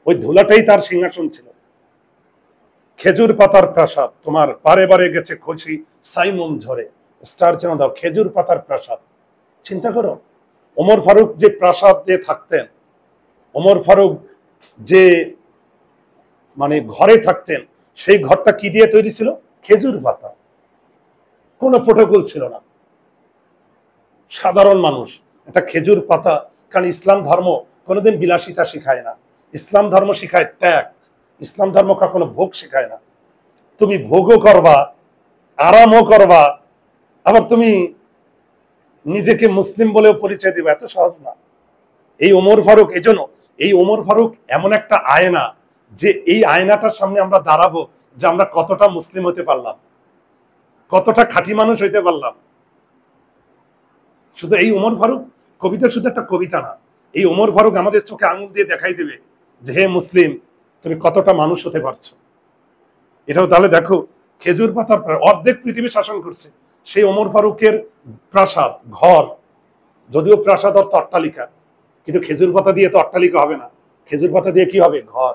ওই ধুলাটাই তার সিংহাসন ছিল। খেজুর পাতার প্রাসাদ, তোমার বারে বারে গেছে খুশি সাইমন ঝরে। স্টার চেন দাও, খেজুর পাতার প্রাসাদ। চিন্তা করো ওমর ফারুক যে প্রাসাদ দিয়ে থাকতেন, ওমর ফারুক যে মানে ঘরে থাকতেন, সেই ঘরটা কি দিয়ে তৈরি ছিল? খেজুর পাতা। কোনো প্রোটোকল ছিল না, সাধারণ মানুষ এটা খেজুর পাতা। কারণ ইসলাম ধর্ম কোনোদিন বিলাসিতা শিখায় না, ইসলাম ধর্ম শিখায় ত্যাগ, ইসলাম ধর্ম কখনো ভোগ শেখায় না। তুমি ভোগও করবা, আরামও করবা, আবার তুমি নিজেকে মুসলিম বলেও পরিচয় দিবা, এত সহজ না। এই ওমর ফারুক, এজন্য এই ওমর ফারুক এমন একটা আয়না, যে এই আয়নাটার সামনে আমরা দাঁড়াবো যে আমরা কতটা মুসলিম হতে পারলাম, কতটা খাঁটি মানুষ হইতে পারলাম। শুধু এই ওমর ফারুক কবিতা শুধু একটা কবিতা না, এই ওমর ফারুক আমাদের চোখে আঙুল দিয়ে দেখাই দেবে যে হে মুসলিম, তুমি কতটা মানুষ হতে পারছো। এটাও তাহলে দেখো, খেজুর পাতার অর্ধেক পৃথিবী শাসন করছে সেই ওমর ফারুকের প্রাসাদ, ঘর। যদিও প্রাসাদ অর্থ অট্টালিকা, কিন্তু খেজুর পাতা দিয়ে তো অট্টালিকা হবে না, খেজুর পাতা দিয়ে কি হবে? ঘর।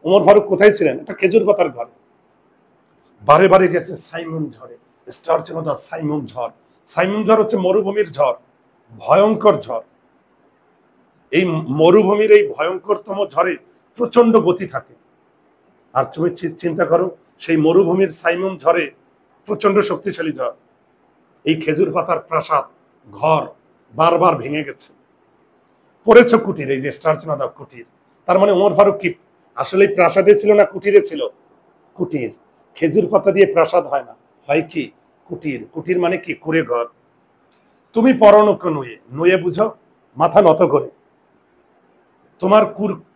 ওমর ফারুক কোথায় ছিলেন? একটা খেজুর পাতার ঘরে। বারে বারে গেছে সাইমন ঝরে, স্টার ছিল দা সাইমুম ঝড়। সাইমুম ঝড় হচ্ছে মরুভূমির ঝড়, ভয়ঙ্কর ঝড়। এই মরুভূমির এই ভয়ঙ্করতম ঝড়ে প্রচন্ড গতি থাকে। আর তুমি চিন্তা করো, সেই মরুভূমির সাইমুম ঝড়ে প্রচন্ড শক্তিশালী ঝড়, এই খেজুর পাতার প্রাসাদ ঘর বারবার ভেঙে গেছে, পড়েছ কুটির। এই যে স্টারচনাদা কুটির, তার মানে ওমর ফারুক কি আসলে প্রাসাদে ছিল না কুটিরে ছিল? কুটির। খেজুর পাতা দিয়ে প্রাসাদ হয় না, হয় কি কুটির। কুটির মানে কি? কুড়ে ঘর। তুমি পরনক নুয়ে, নুয়ে বুঝো মাথা নত করে।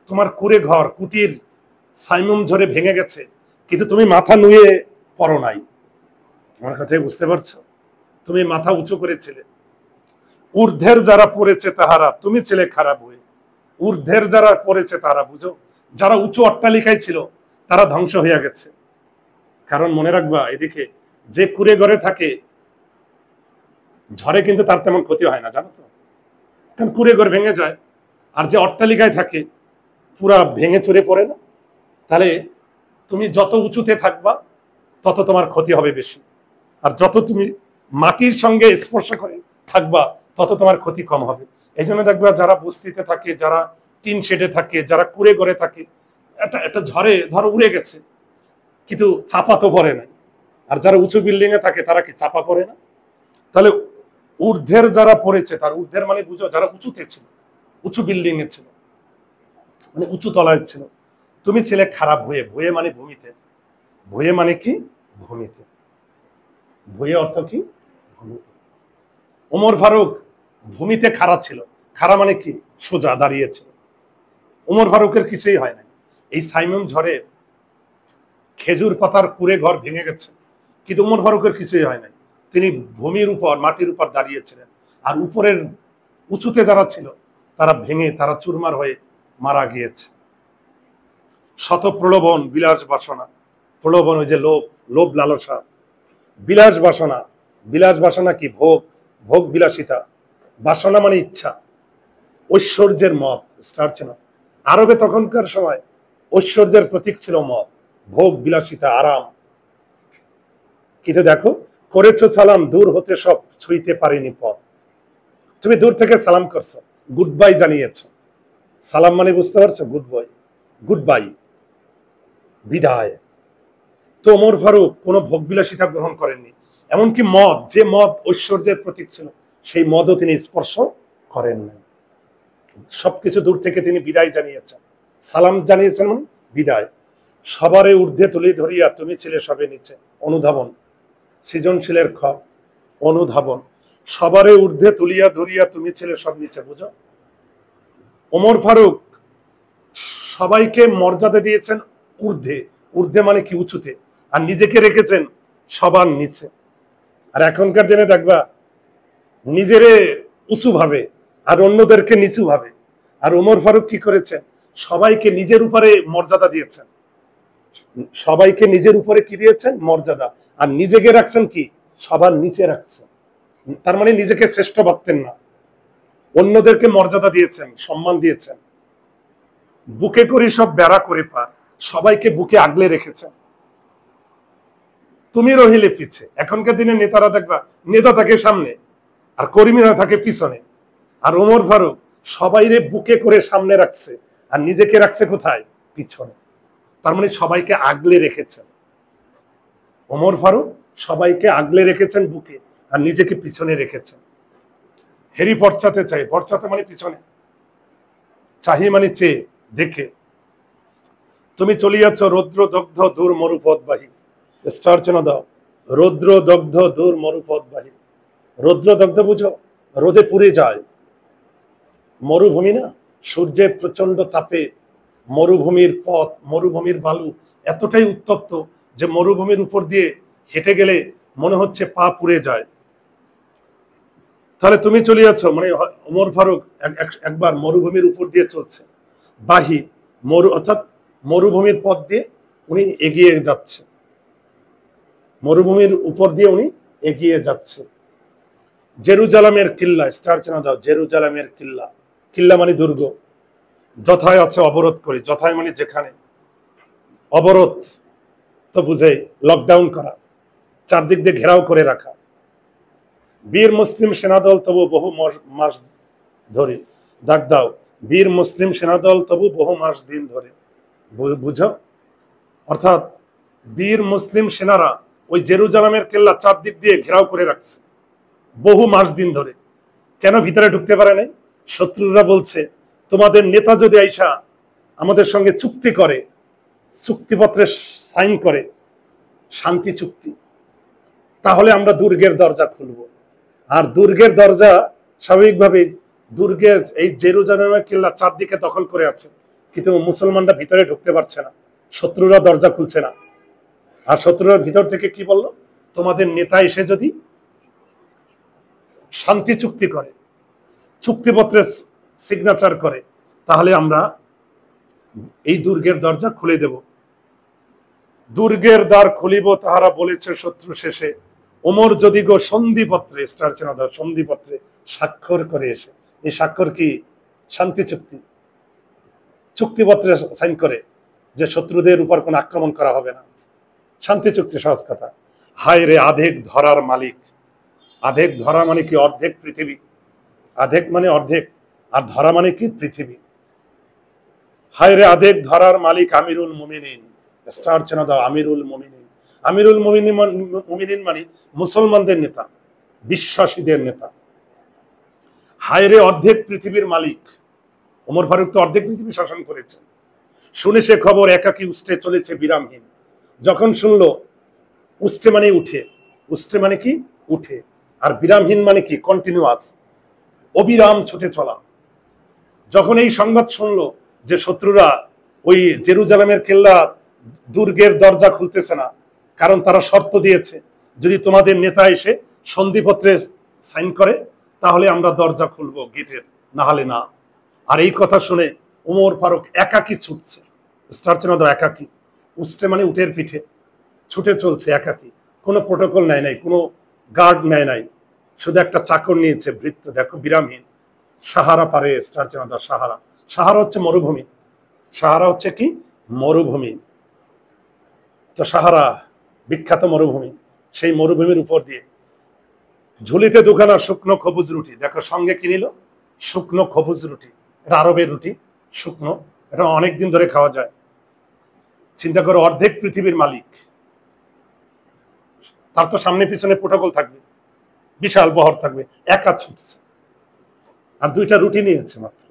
তোমার কুড়ে ঘর কুটির সাইমুম ঝড়ে ভেঙে গেছে, কিন্তু তুমি মাথা নুয়ে পড়ো নাই। আমার কথাই বুঝতে পারছো? তুমি মাথা উঁচু করেছিলে। ঊর্ধ্বের যারা পড়েছে তাহারা, তুমি ছেলে খারাপ হয়ে। ঊর্ধ্বের যারা পড়েছে তারা, বুঝো যারা উঁচু অট্টালিকায় ছিল তারা ধ্বংস হয়ে গেছে। কারণ মনে রাখবা, এদিকে যে কুড়ে ঘরে থাকে ঝড়ে কিন্তু তার তেমন ক্ষতি হয় না, জানো তো? কারণ কুড়ে ঘর ভেঙে যায়। আর যে অট্টালিকায় থাকে পুরা ভেঙে চুরে পড়ে না। তাহলে তুমি যত উঁচুতে থাকবা তত তোমার ক্ষতি হবে বেশি, আর যত তুমি মাটির সঙ্গে স্পর্শ করে থাকবা তত তোমার ক্ষতি কম হবে। এই জন্য দেখবা যারা বস্তিতে থাকে, যারা টিন শেডে থাকে, যারা কুড়ে ঘরে থাকে, একটা ঝড়ে ধরো উড়ে গেছে কিন্তু চাপা তো পড়ে না। আর যারা উঁচু বিল্ডিং এ থাকে তারা কি চাপা পড়ে না? তাহলে ঊর্ধ্বের যারা পড়েছে, তার ঊর্ধ্বের মানে বুঝো যারা উঁচুতে ছিল, উঁচু বিল্ডিং এ ছিল, মানে উঁচু তলায় ছিল। তুমি ছিলে খারাপ ভয়ে। ভয়ে মানে ভূমিতে। ভয়ে মানে কি? ভূমিতে। ভয়ে অর্থ কি? ভূমিতে। ওমর ফারুক ভূমিতে খাড়া ছিল। খাড়া মানে কি? সোজা দাঁড়িয়েছিল। ওমর ফারুকের কিছুই হয় নাই। এই সাইমুম ঝড়ে খেজুর পাতার কুড়ে ঘর ভেঙে গেছে, কিন্তু ওমর ফারুকের কিছুই হয় নাই। তিনি ভূমির উপর, মাটির উপর দাঁড়িয়েছিলেন। আর উপরের উঁচুতে যারা ছিল তারা ভেঙে, তারা চুরমার হয়ে মারা গিয়েছে। শত প্রলোভন বিলাস বাসনা। প্রলোভন ওই যে লোভ, লোভ লালসা। বিলাস বাসনা, বিলাস বাসনা কি? ভোগ, ভোগ বিলাসিতা। বাসনা মানে ইচ্ছা। ঐশ্বর্যের মদ, স্টার ছিল। আরবে তখনকার সময় ঐশ্বর্যের প্রতীক ছিল মদ, ভোগ বিলাসিতা, আরাম। কিন্তু দেখো, করেছো সালাম দূর হতে সব, ছুঁইতে পারিনি পথ। তুমি দূর থেকে সালাম করছো, গুড বাই জানিয়েছো। সালাম মানে বুঝতে পারছো? গুড বাই, গুড বাই, বিদায়। তো ওমর ফারুক কোনো ভোগবিলাসিতা গ্রহণ করেননি। এমনকি মদ, যে মদ ঐশ্বর্যের প্রতীক ছিল, সেই মদও তিনি স্পর্শ করেন নাই। সবকিছু দূর থেকে তিনি বিদায় জানিয়েছেন। সালাম জানিয়েছেন মানে বিদায়। সবারে ঊর্ধ্বে তুলি ধরিয়া, তুমি ছিলে সবে নিচে। অনুধাবন, সৃজনশীলের খ, অনুধাবন। সবারে ঊর্ধ্বে তুলিয়া ধরিয়া, তুমি ছিলে সব নিচে। বুঝো, ওমর ফারুক সবাইকে মর্যাদা দিয়েছেন ঊর্ধ্বে। ঊর্ধ্বে মানে কি? উঁচুতে। আর নিজেকে রেখেছেন সবার নিচে। আর এখনকার দিনে দেখবা নিজেরে উঁচু ভাবে আর অন্যদেরকে নিচু ভাবে। আর ওমর ফারুক কি করেছেন? সবাইকে নিজের উপরে মর্যাদা দিয়েছেন। সবাইকে নিজের উপরে কি দিয়েছেন? মর্যাদা। আর নিজেকে রাখছেন কি? সবার নিচে রাখছেন। তার মানে নিজেকে শ্রেষ্ঠ ভাবতেন না, অন্যদেরকে মর্যাদা দিয়েছেন, সম্মান দিয়েছেন। বুকে করি সব বেড়া করে পার, সবাইকে বুকে আগলে রেখেছেন। তুমি রহিলে পিছে। এখনকার দিনে নেতারা দেখবা, নেতা থাকে সামনে আর কর্মীরা থাকে পিছনে। আর ওমর ফারুক সবাইরে বুকে করে সামনে রাখছে আর নিজেকে রাখছে কোথায়? পিছনে। তার মানে সবাইকে আগলে রেখেছেন। ওমর ফারুক সবাইকে আগলে রেখেছেন বুকে আর নিজেকে পিছনে রেখেছেন। হেরি পর্চাতে চাই, পর্চাতে মানে পিছনে, চাহি মানে চেয়ে, দেখে। তুমি চলিয়াছ রৌদ্র দগ্ধ দূর মরুপথবাহী। স্টার চেন দাও। রৌদ্র দগ্ধ দূর মরুপথবাহী। রৌদ্র দগ্ধ বুঝো? রোদে পুড়ে যায়। মরুভূমি না, সূর্যের প্রচন্ড তাপে মরুভূমির পথ, মরুভূমির বালু এতটাই উত্তপ্ত যে মরুভূমির উপর দিয়ে হেঁটে গেলে মনে হচ্ছে পা পুড়ে যায়। তাহলে তুমি চলিয়াছ মানে ওমর ফারুক একবার মরুভূমির উপর দিয়ে চলছে। বাহি, অর্থাৎ মরুভূমির পথ দিয়ে উনি এগিয়ে যাচ্ছে। মরুভূমির উপর দিয়ে উনি এগিয়ে যাচ্ছে। জেরুজালেমের কিল্লা, স্টার চেনা দাও। জেরুজালেমের কিল্লা, কিল্লা মানে দুর্গ। যথায় আছে অবরোধ করি। যথায় মানে যেখানে। অবরোধ তো বুঝে লকডাউন করা, চারদিক দিয়ে ঘেরাও করে রাখা। বীর মুসলিম সেনাদল তবু বহু মাস ধরে, দাগ দাও, বীর মুসলিম সেনাদল তবু বহু মাস দিন ধরে। বুঝো? অর্থাৎ বীর মুসলিম সেনারা ওই জেরুজালেমের কেল্লা চারদিক দিয়ে ঘেরাও করে রাখছে বহু মাস দিন ধরে। কেন ভিতরে ঢুকতে পারে নাই? শত্রুরা বলছে, তোমাদের নেতা যদি আইসা আমাদের সঙ্গে চুক্তি করে, চুক্তিপত্রে সাইন করে, শান্তি চুক্তি, তাহলে আমরা দুর্গের দরজা খুলব। আর দুর্গের দরজা স্বাভাবিকভাবে দুর্গের এই জেরুজালেমের কেল্লা চারদিকে দখল করে আছে, কিন্তু মুসলমানরা ভিতরে ঢুকতে পারছে না, শত্রুরা দরজা খুলছে না। আর শত্রুরা ভিতর থেকে কি বলল, তোমাদের নেতা এসে যদি শান্তি চুক্তি করে, চুক্তিপত্রে সিগনেচার করে, তাহলে আমরা এই দুর্গের দরজা খুলে দেব। দুর্গের দ্বার খুলিব তাহারা বলেছে শত্রু শেষে, ওমর যদি গো সন্ধিপত্রে, সন্ধিপত্রে স্বাক্ষর করে এসে। এই স্বাক্ষর কি? শান্তি চুক্তি, চুক্তিপত্রে সাইন করে যে শত্রুদের উপর কোনো আক্রমণ করা হবে না, শান্তি চুক্তি, সহজ কথা। হায় রে আধেক ধরার মালিক, আধেক ধরা মানে কি? অর্ধেক পৃথিবী, আধেক মানে অর্ধেক, আর ধরা মানে কি? পৃথিবী। হায় রে আধেক ধরার মালিক আমিরুল মুমিনিন, স্টার চেনা দাও, আমিরুল মুমিনিন। আমিরুল মুমিনিন মানে মুসলমানদের নেতা, বিশ্বাসীদের নেতা। হায় রে অর্ধেক পৃথিবীর মালিক, ওমর ফারুক তো অর্ধেক পৃথিবী শাসন করেছেন। শুনে সে খবর একাকী উষ্টে চলেছে বিরামহীন। যখন শুনলো, উষ্টে মানে উঠে, উষ্টে মানে কি? উঠে, আর বিরামহীন মানে কি? কন্টিনিউয়াস, অবিরাম ছুটে চলা। যখন এই সংবাদ শুনলো যে শত্রুরা ওই জেরুজালেমের কেল্লা দুর্গের দরজা খুলতেছে না, কারণ তারা শর্ত দিয়েছে, যদি তোমাদের নেতা এসে সন্ধিপত্রে সাইন করে তাহলে আমরা দরজা খুলবো গেটের, না হলে না। আর এই কথা শুনে ওমর ফারুক একাকী ছুটছে, স্টার চেনা দাও, একাকী। উষ্টে মানে উটের পিঠে, ছুটে চলছে একাকী, কোনো প্রোটোকল নেয় নাই, কোনো গার্ড নেয় নাই, শুধু একটা চাকর নিয়েছে, বৃত্ত, দেখো বিরামহীন। সাহারা পারে, স্টার চেনা দাও, সাহারা। সাহারা হচ্ছে মরুভূমি, সাহারা হচ্ছে কি? মরুভূমি। তো সাহারা বিখ্যাত মরুভূমি, সেই মরুভূমির উপর দিয়ে ঝুলিতে দুখানা শুকনো খবুজ রুটি, দেখো সঙ্গে কি নিল? শুকনো খবুজ রুটি, এটা আরবের রুটি, শুকনো, এটা অনেকদিন ধরে খাওয়া যায়। চিন্তা করো, অর্ধেক পৃথিবীর মালিক, তার তো সামনে পিছনে প্রোটোকল থাকবে, বিশাল বহর থাকবে, একা ছুটছে, আর দুইটা রুটি নিয়েছে মাত্র।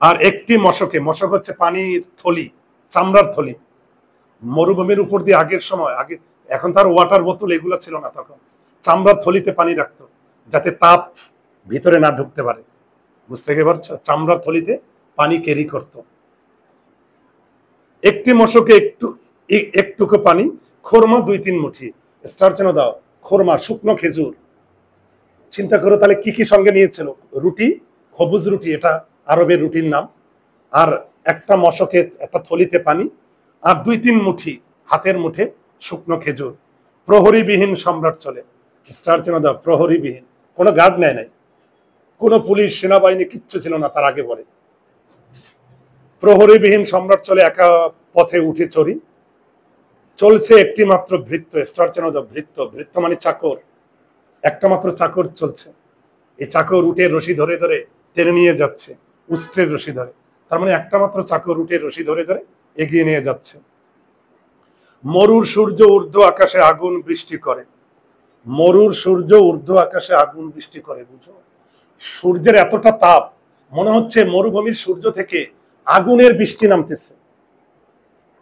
আর একটি মশকে, মশক হচ্ছে পানির থলি, চামড়ার থলি। মরুভূমির উপর দিয়ে আগের সময়, আগে, এখন তার ওয়াটার বোতল এগুলো ছিল না, তখন চামড়ার থলিতে পানি রাখতো যাতে তাপ ভিতরে না ঢুকতে পারে। বুঝতে পারছো? চামড়ার থলিতে পানি ক্যারি করত। একটি মশকে একটুকু পানি, খোরমা 2-3 মুঠি। স্টার চেন দাও, খোরমা, শুকনো খেজুর। চিন্তা করো তাহলে কি কি সঙ্গে নিয়েছিল? রুটি, খবুজ রুটি, এটা আরবের রুটির নাম, আর একটা মশকে, একটা থলিতে পানি, আর 2-3 মুঠি, হাতের মুঠে শুকনো খেজুর। প্রহরীবিহীন সম্রাট চলে। স্টার চেন দাও, প্রহরীবিহীন, কোনো গার্ড নেয় নাই, কোনো পুলিশ সেনাবাহিনী কিচ্ছু ছিল না তার আগে পরে। প্রহরীবিহীন সম্রাট চলে, একা পথে উঠে চড়ি, চলছে একটি মাত্র ভৃত্য। স্টার চেন দাও, ভৃত্য, ভৃত্য মানে চাকর, একটা মাত্র চাকর চলছে। এই চাকর উঠে রশি ধরে ধরে টেনে নিয়ে যাচ্ছে, উষ্ট্রের রশি ধরে, তার মানে একটা মাত্র চাকর উঠে রশি ধরে ধরে এগিয়ে নিয়ে যাচ্ছে। মরুর সূর্য ঊর্ধ্ব আকাশে আগুন বৃষ্টি করে, মরুর সূর্য ঊর্ধ্ব আকাশে আগুন বৃষ্টি করে। বুঝো, সূর্যের এতটা তাপ, মনে হচ্ছে মরুভূমির সূর্য থেকে আগুনের বৃষ্টি নামতেছে।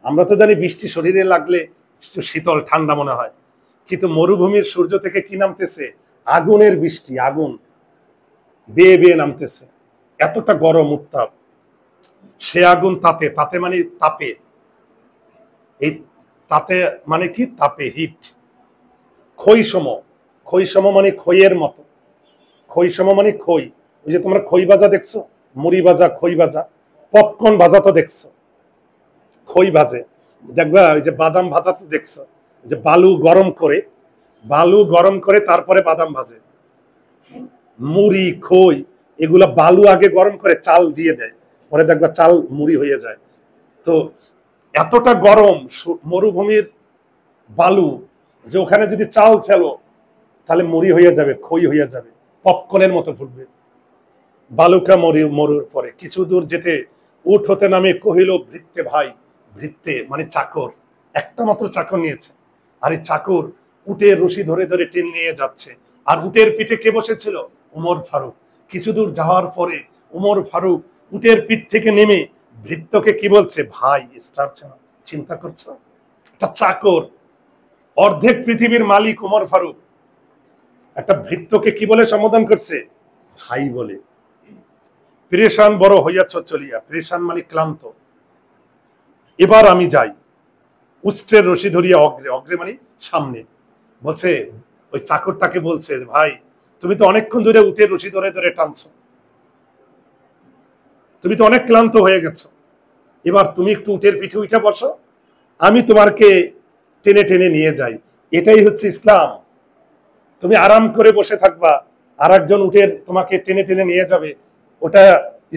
আমরা তো জানি বৃষ্টি শরীরে লাগলে একটু শীতল ঠান্ডা মনে হয়, কিন্তু মরুভূমির সূর্য থেকে কি নামতেছে? আগুনের বৃষ্টি, আগুন বেয়ে বেয়ে নামতেছে, এতটা গরম উত্তাপ। সে আগুন তাতে, তাতে মানে তাপে, এই তাতে মানে কি? তাপে, হিট। খৈসম, খৈসম মানে খইয়ের মতো, খৈসম মানে খই। ওই যে তোমরা খই ভাজা দেখছো, মুড়ি ভাজা, খই ভাজা, পপকর্ন ভাজা তো দেখছো, খই ভাজে। দেখবা ওই যে বাদাম ভাজা তো দেখছো, যে বালু গরম করে, বালু গরম করে তারপরে বাদাম ভাজে। মুড়ি, খই, এগুলা বালু আগে গরম করে চাল দিয়ে দেয়, পরে দেখবা চাল মুড়ি হয়ে যায়। তো এতটা গরম মরুভূমির বালু, যে ওখানে যদি চাল ফেলো তাহলে মুড়ি হয়ে যাবে, খই হয়ে যাবে, পপকর্নের মতো ফুটবে। বালুকা মরুর পরে কিছু দূর যেতে উট হতে নামে কহিল ভৃত্যে ভাই। ভৃত্যে মানে চাকর, একটা মাত্র চাকর নিয়েছে, আর এই চাকর উটের রশি ধরে ধরে টেনে নিয়ে যাচ্ছে। আর উটের পিঠে কে বসেছিল? উমর ফারুক। কিছু দূর যাওয়ার পরে উমর ফারুক উটের পিঠ থেকে নেমে ভৃত্যকে কি বলছে? ভাই। চিন্তা করছো, একটা চাকর, অর্ধেক পৃথিবীর মালিক উমর ফারুক, একটা ভৃত্যকে কি বলে সম্বোধন করছে? ভাই বলে। পেরেশান বড় হইয়াছ চলিয়া, পেরেশান মানে ক্লান্ত, এবার আমি যাই। উষ্ট্রের রশি ধরিয়া অগ্রে, অগ্রে মানে সামনে, বলছে ওই চাকরটাকে বলছে, ভাই তুমি তো অনেকক্ষণ ধরে উটের রশি ধরে ধরে টানছো, তুমি তো অনেক ক্লান্ত হয়ে গেছো, এবার তুমি একটু উটের পিঠে উঠে বসো, আমি তোমাকে টেনে টেনে নিয়ে যাই। এটাই হচ্ছে ইসলাম। তুমি আরাম করে বসে থাকবা, আর একজন উটের তোমাকে টেনে টেনে নিয়ে যাবে, ওটা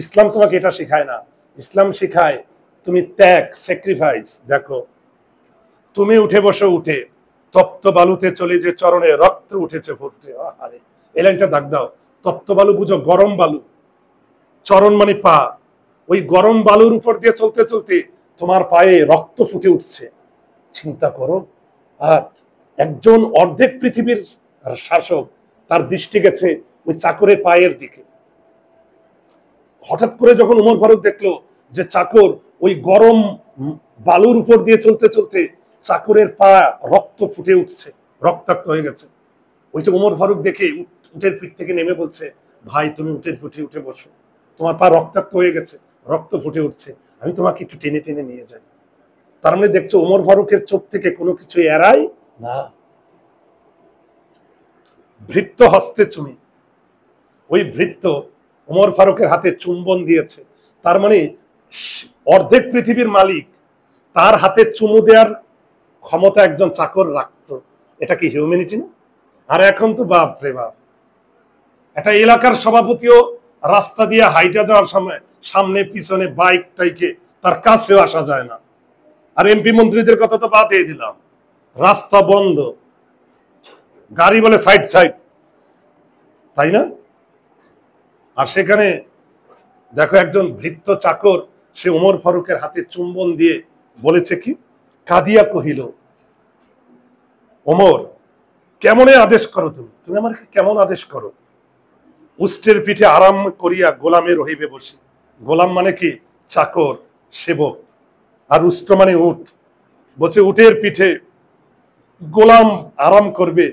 ইসলাম তোমাকে এটা শেখায় না। ইসলাম শেখায় তুমি ত্যাগ, স্যাক্রিফাইস। দেখো, তুমি উঠে বসো উঠে, তপ্ত বালুতে চলে যে চরণে রক্ত উঠেছে ফুটে। আরে এই লাইনটা দাগ দাও। তপ্ত বালু বুঝো, গরম বালু, চরণ মানে পা, ওই গরম বালুর উপর দিয়ে চলতে চলতে তোমার পায়ে রক্ত ফুটে উঠছে। চিন্তা করো। আর একজন অর্ধেক পৃথিবীর শাসক, তার দৃষ্টি গেছে ওই চাকরের পায়ের দিকে। হঠাৎ করে যখন উমর ফারুক দেখলো যে চাকর ওই গরম বালুর উপর দিয়ে চলতে চলতে চাকরের পা রক্ত ফুটে উঠছে, রক্তাক্ত হয়ে গেছে, ওইটা উমর ফারুক দেখে উটের পিঠ থেকে নেমে বলছে, ভাই তুমি উটের পিঠে উঠে বসো, তোমার পা রক্তাক্ত হয়ে গেছে, রক্ত ফুটে উঠছে, আমি তোমাকে একটু টেনে টেনে নিয়ে যাই। তার মানে দেখছো উমর ফারুকের চোখ থেকে কোনো কিছু এড়ায় না। ভৃত্য হস্তে চুমি, ওই ভৃত্য উমর ফারুকের হাতে চুম্বন দিয়েছে। তার মানে অর্ধেক পৃথিবীর মালিক, তার হাতে চুমু দেওয়ার ক্ষমতা একজন চাকর রাখত। এটা কি হিউম্যানিটি না? আর এখন তো বাপ রে বাপ, একটা এলাকার সভাপতিও রাস্তা দিয়ে হাইটা যাওয়ার সময় সামনে পিছনে বাইক টাইকে তার কাছেও আসা যায় না। আর এমপি মন্ত্রীদের কথা তো বাদ দিয়ে দিলাম, রাস্তা বন্ধ, গাড়ি বলে সাইড সাইড, তাই না? আর সেখানে দেখো একজন ভৃত্য চাকর, সে উমর ফারুকের হাতে চুম্বন দিয়ে বলেছে কি? কাঁদিয়া কহিল, ওমর কেমনে আদেশ করো, তুমি তুমি আমাকে কেমন আদেশ করো? উষ্টের পিঠে আরাম করিয়া গোলামে রহিবে বসি। গোলাম মানে কি? চাকর, সেবক। আর উষ্ট মানে উট। বলছে উটের পিঠে গোলাম আরাম করবে,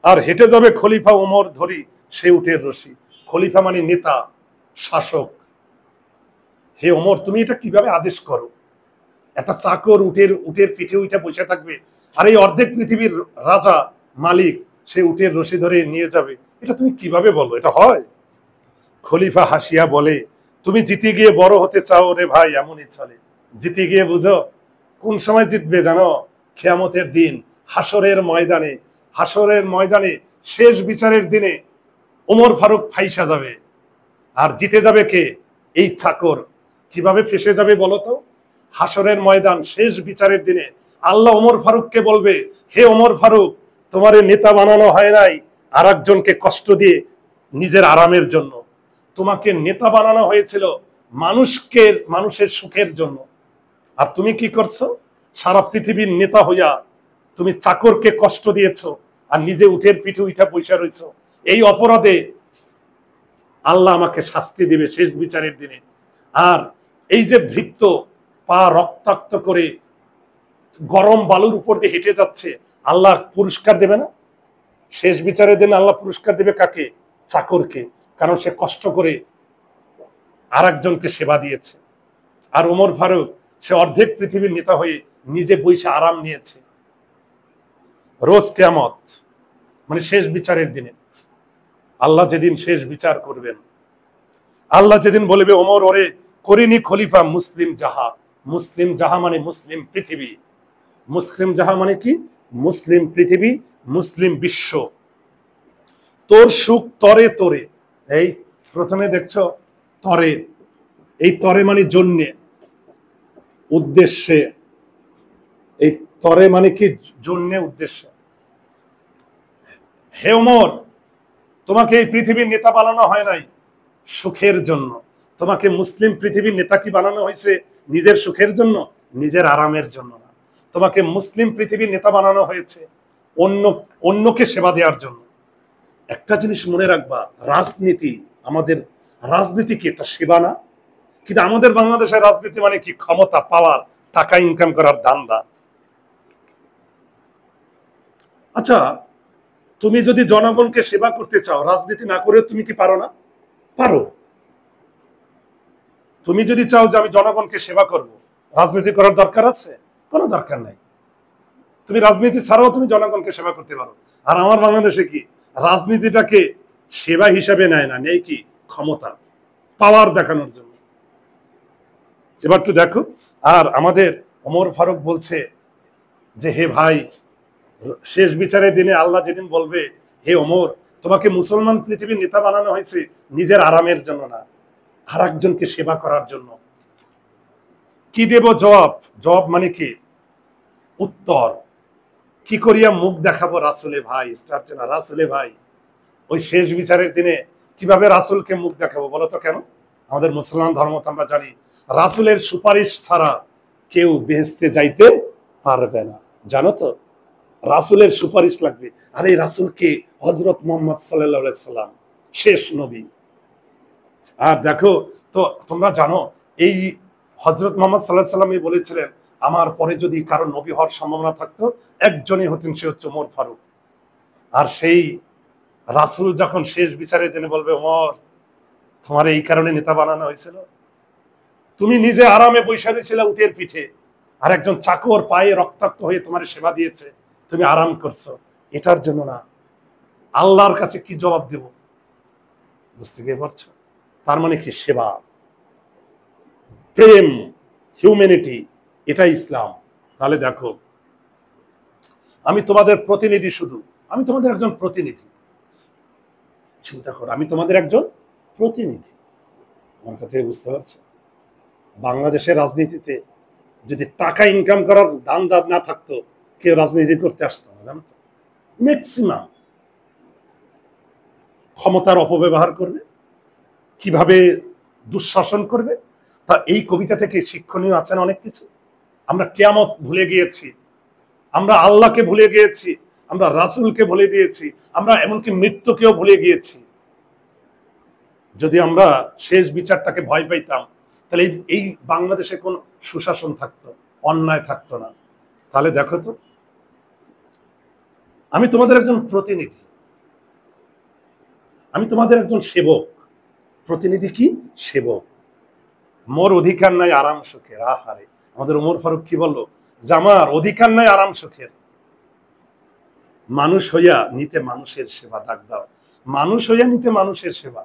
আর হেঁটে যাবে খলিফা ওমর ধরি সে উটের রশি। খলিফা মানে নেতা, শাসক। হে ওমর, তুমি এটা কিভাবে আদেশ করো? একটা চাকর উটের পিঠে উঠে বসে থাকবে, আর এই অর্ধেক পৃথিবীর রাজা, মালিক, সে উটের রশি ধরে নিয়ে যাবে, এটা তুমি কিভাবে বলো? এটা হয়? খলিফা হাসিয়া বলে, তুমি জিতে গিয়ে বড় হতে চাও রে ভাই, এমনই চলে। জিতে গিয়ে বুঝো কোন সময় জিতবে জানো? কিয়ামতের দিন, হাসরের ময়দানে। হাসরের ময়দানে শেষ বিচারের দিনে ওমর ফারুক ফাইসা যাবে, আর জিতে যাবে কে? এই চাকর। কিভাবে ফেসে যাবে বলো তো? হাসরের ময়দান, শেষ বিচারের দিনে আল্লাহ ওমর ফারুককে বলবে, হে ওমর ফারুক, তোমারে নেতা বানানো হয় নাই আর একজনকে কষ্ট দিয়ে নিজের আরামের জন্য, তোমাকে নেতা বানানো হয়েছিল মানুষের সুখের জন্য। আর তুমি কি করছো? সারা পৃথিবীর নেতা হইয়া তুমি চাকরকে কষ্ট দিয়েছো, আর নিজে উটের পিঠে উঠা পয়সা রয়েছ। এই অপরাধে আল্লাহ আমাকে শাস্তি দিবে শেষ বিচারের দিনে। আর এই যে ভৃত্য পা রক্তাক্ত করে গরম বালুর উপর দিয়ে হেঁটে যাচ্ছে, আল্লাহ পুরস্কার দেবে না? শেষ বিচারের দিন আল্লাহ পুরস্কার দেবে কাকে? চাকরকে, কারণ সে কষ্ট করে আর একজনকে সেবা দিয়েছে। আর ওমর ফারুক, সে অর্ধেক পৃথিবীর নেতা হয়ে নিজে বৈশা আরাম নিয়েছে। রোজ কিয়ামত মানে শেষ বিচারের দিনে, আল্লাহ যেদিন শেষ বিচার করবেন, আল্লাহ যেদিন বলবে, ওমর ওরে করিনি খলিফা মুসলিম জাহা। মুসলিম জাহা মানে মুসলিম পৃথিবী। মুসলিম জাহা মানে কি? মুসলিম পৃথিবী, মুসলিম বিশ্ব। তোর সুখ তরে তরে। এই প্রথমে দেখছো তরে, এই তরে মানে জন্যে, উদ্দেশ্যে। এই তরে মানে কি? জন্যে, উদ্দেশ্যে। হে ওমর, তোমাকে এই পৃথিবীর নেতা বানানো হয় নাই সুখের জন্য। তোমাকে মুসলিম পৃথিবীর নেতা কি বানানো হয়েছে নিজের সুখের জন্য, নিজের আরামের জন্য না। তোমাকে মুসলিম পৃথিবীর নেতা বানানো হয়েছে অন্যকে সেবা দেওয়ার জন্য। একটা জিনিস মনে রাখবা, রাজনীতি, আমাদের রাজনীতি কি একটা সেবা না? কিন্তু আমাদের বাংলাদেশের রাজনীতি মানে কি? ক্ষমতা, পাওয়ার, টাকা ইনকাম করার ধান্দা। আচ্ছা, তুমি যদি জনগণকে সেবা করতে চাও, রাজনীতি না করে তুমি কি পারো না? পারো। তুমি যদি চাও যে আমি জনগণকে সেবা করব, রাজনীতি করার দরকার আছে? কোনো দরকার নাই। তুমি রাজনীতি ছাড়াও তুমি জনগণকে সেবা করতে পারো। আর আমার বাংলাদেশে কি রাজনীতিটাকে সেবা হিসাবে নেয় না, নেই কি ক্ষমতা, পাওয়ার দেখানোর জন্য। এবার তো দেখো, আর আমাদের ওমর ফারুক বলছে যে হে ভাই, শেষ বিচারের দিনে আল্লাহ যেদিন বলবে, হে ওমর, তোমাকে মুসলমান পৃথিবীর নেতা বানানো হয়েছে নিজের আরামের জন্য না, আর একজনকে সেবা করার জন্য। কি দেব জবাব? জবাব মানে কি? উত্তর। কি করিয়া মুখ দেখাবো রাসূলে ভাই, রাসূলে ভাই, ওই শেষ বিচারের দিনে কিভাবে রাসূলকে মুখ দেখাবো বলো তো? কেন? আমাদের মুসলমান ধর্ম তো আমরা জানি রাসূলের সুপারিশ ছাড়া কেউ বেহেশতে যাইতে পারবে না। জানো তো, রাসূলের সুপারিশ লাগবে। আর এই রাসূলকে হযরত মুহাম্মদ সাল্লাল্লাহু আলাইহি সাল্লাম, শেষ নবী। আর দেখো তো, তোমরা জানো এই হযরত মুহাম্মদ সাল্লাল্লাহু আলাইহি সাল্লামই বলেছিলেন, আমার পরে যদি কারো নবী হওয়ার সম্ভাবনা থাকতো একজনই হতেন, সে হচ্ছে ওমর ফারুক। আর সেই রাসূল যখন শেষ বিচারের দিনে বলবে, ওমর, তোমার এই কারণে নেতা বানানো হয়েছিল, তুমি নিজে আরামে বৈশা রয়েছিলে উটের পিঠে, আর একজন চাকর পায়ে রক্তাক্ত হয়ে তোমার সেবা দিয়েছে, তুমি আরাম করছো, এটার জন্য না। আল্লাহর কাছে কি জবাব দেব? বুঝতে গিয়ে পারছো? তার মানে কি? সেবা, প্রেম, হিউম্যানিটি, এটাই ইসলাম। তাহলে দেখো, আমি তোমাদের প্রতিনিধি, শুধু আমি তোমাদের একজন প্রতিনিধি। চিন্তা করো, আমি তোমাদের একজন প্রতিনিধি। আমার কথা বুঝতে পারছো? বাংলাদেশের রাজনীতিতে যদি টাকা ইনকাম করার ধান্দা না থাকতো, কেউ রাজনীতি করতে আসতো না, জানো তো? ম্যাক্সিমাম ক্ষমতার অপব্যবহার করবে, কিভাবে দুঃশাসন করবে। তা এই কবিতা থেকে শিক্ষণীয় আছেন অনেক কিছু। আমরা কিয়ামত ভুলে গিয়েছি, আমরা আল্লাহকে ভুলে গিয়েছি, আমরা রাসূলকে ভুলে দিয়েছি, আমরা এমনকি মৃত্যুকেও ভুলে গিয়েছি। যদি আমরা শেষ বিচারটাকে ভয় পাইতাম, তাহলে এই বাংলাদেশে কোন সুশাসন থাকতো, অন্যায় থাকতো না। তাহলে দেখো তো, আমি তোমাদের একজন প্রতিনিধি, আমি তোমাদের একজন সেবক। প্রতিনিধি কি? সেবক। মোর অধিকার নাই আরাম সুখের। আহারে, আমাদের ওমর ফারুক কি বললো? যে আমার অধিকার নাই আরাম সুখের, মানুষ হইয়া নিতে মানুষের সেবা। দাগ দাও, মানুষ হইয়া নিতে মানুষের সেবা।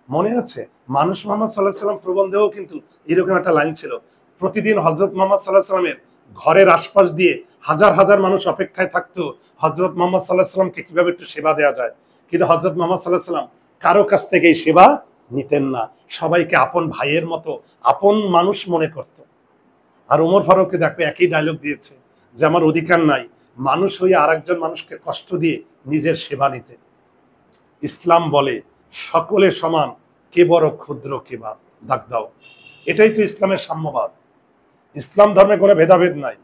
মনে আছে মানুষ মোহাম্মদ সাল্লাল্লাহু আলাইহি সাল্লাম প্রবন্ধেও কিন্তু এরকম একটা লাইন ছিল, প্রতিদিন হযরত মুহাম্মদ সাল্লাল্লাহু আলাইহি সাল্লামের ঘরের আশপাশ দিয়ে হাজার হাজার মানুষ অপেক্ষায় থাকতো হযরত মুহাম্মদ সাল্লাল্লাহু আলাইহি সাল্লামকে কিভাবে একটু সেবা দেওয়া যায়। কিন্তু হযরত মুহাম্মদ সাল্লাল্লাহু আলাইহি সাল্লাম কারো কাছ থেকে এই সেবা নিতেন না, সবাইকে আপন ভাইয়ের মতো, আপন মানুষ মনে করত। আর ওমর ফারুককে দেখো একই ডায়লগ দিয়েছে, যে আমার অধিকার নাই মানুষ হয়ে আরেকজন মানুষকে কষ্ট দিয়ে নিজের সেবা নিতে। ইসলাম বলে সকলে সমান, কে বড় ক্ষুদ্র কে বা। দাগ দাও, এটাই তো ইসলামের সাম্যবাদ। ইসলাম ধর্মে কোনো ভেদাভেদ নাই,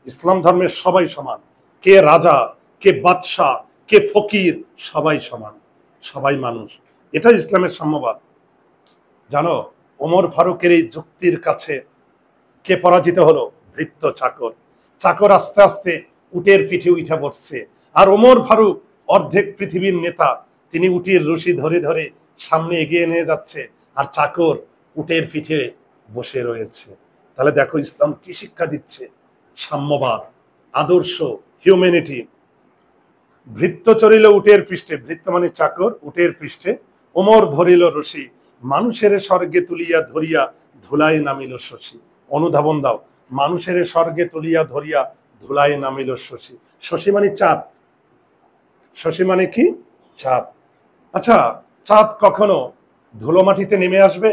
ইসলাম ধর্মের সবাই সমান। কে রাজা, কে বাদশাহ, কে ফকির, সবাই সমান, সবাই মানুষ। এটাই ইসলামের সাম্যবাদ। জানো, ওমর ফারুকের এই যুক্তির কাছে কে পরাজিত হলো? ভৃত্য, চাকর। চাকর আস্তে আস্তে উটের পিঠে উঠে বসছে, আর ওমর ফারুক অর্ধেক পৃথিবীর নেতা, তিনি উটের রশি ধরে ধরে সামনে এগিয়ে নিয়ে যাচ্ছে, আর চাকর উটের পিঠে বসে রয়েছে। তাহলে দেখো ইসলাম কি শিক্ষা দিচ্ছে? সাম্যবাদ, আদর্শ, হিউম্যানিটি। ভৃত্য চড়িল উটের পৃষ্ঠে, ভৃত্য মানে চাকর, উটের পৃষ্ঠে। ওমর ধরিল রশি, মানুষের স্বর্গে তুলিয়া ধরিয়া ধুলায় নামিল শশী। অনুধাবন দাও, মানুষের স্বর্গে তুলিয়া ধরিয়া ধুলায় নামিল শশী। শশী মানে চাঁদ। শশী মানে কি? চাঁদ। আচ্ছা, চাঁদ কখনো ধুলো মাটিতে নেমে আসবে?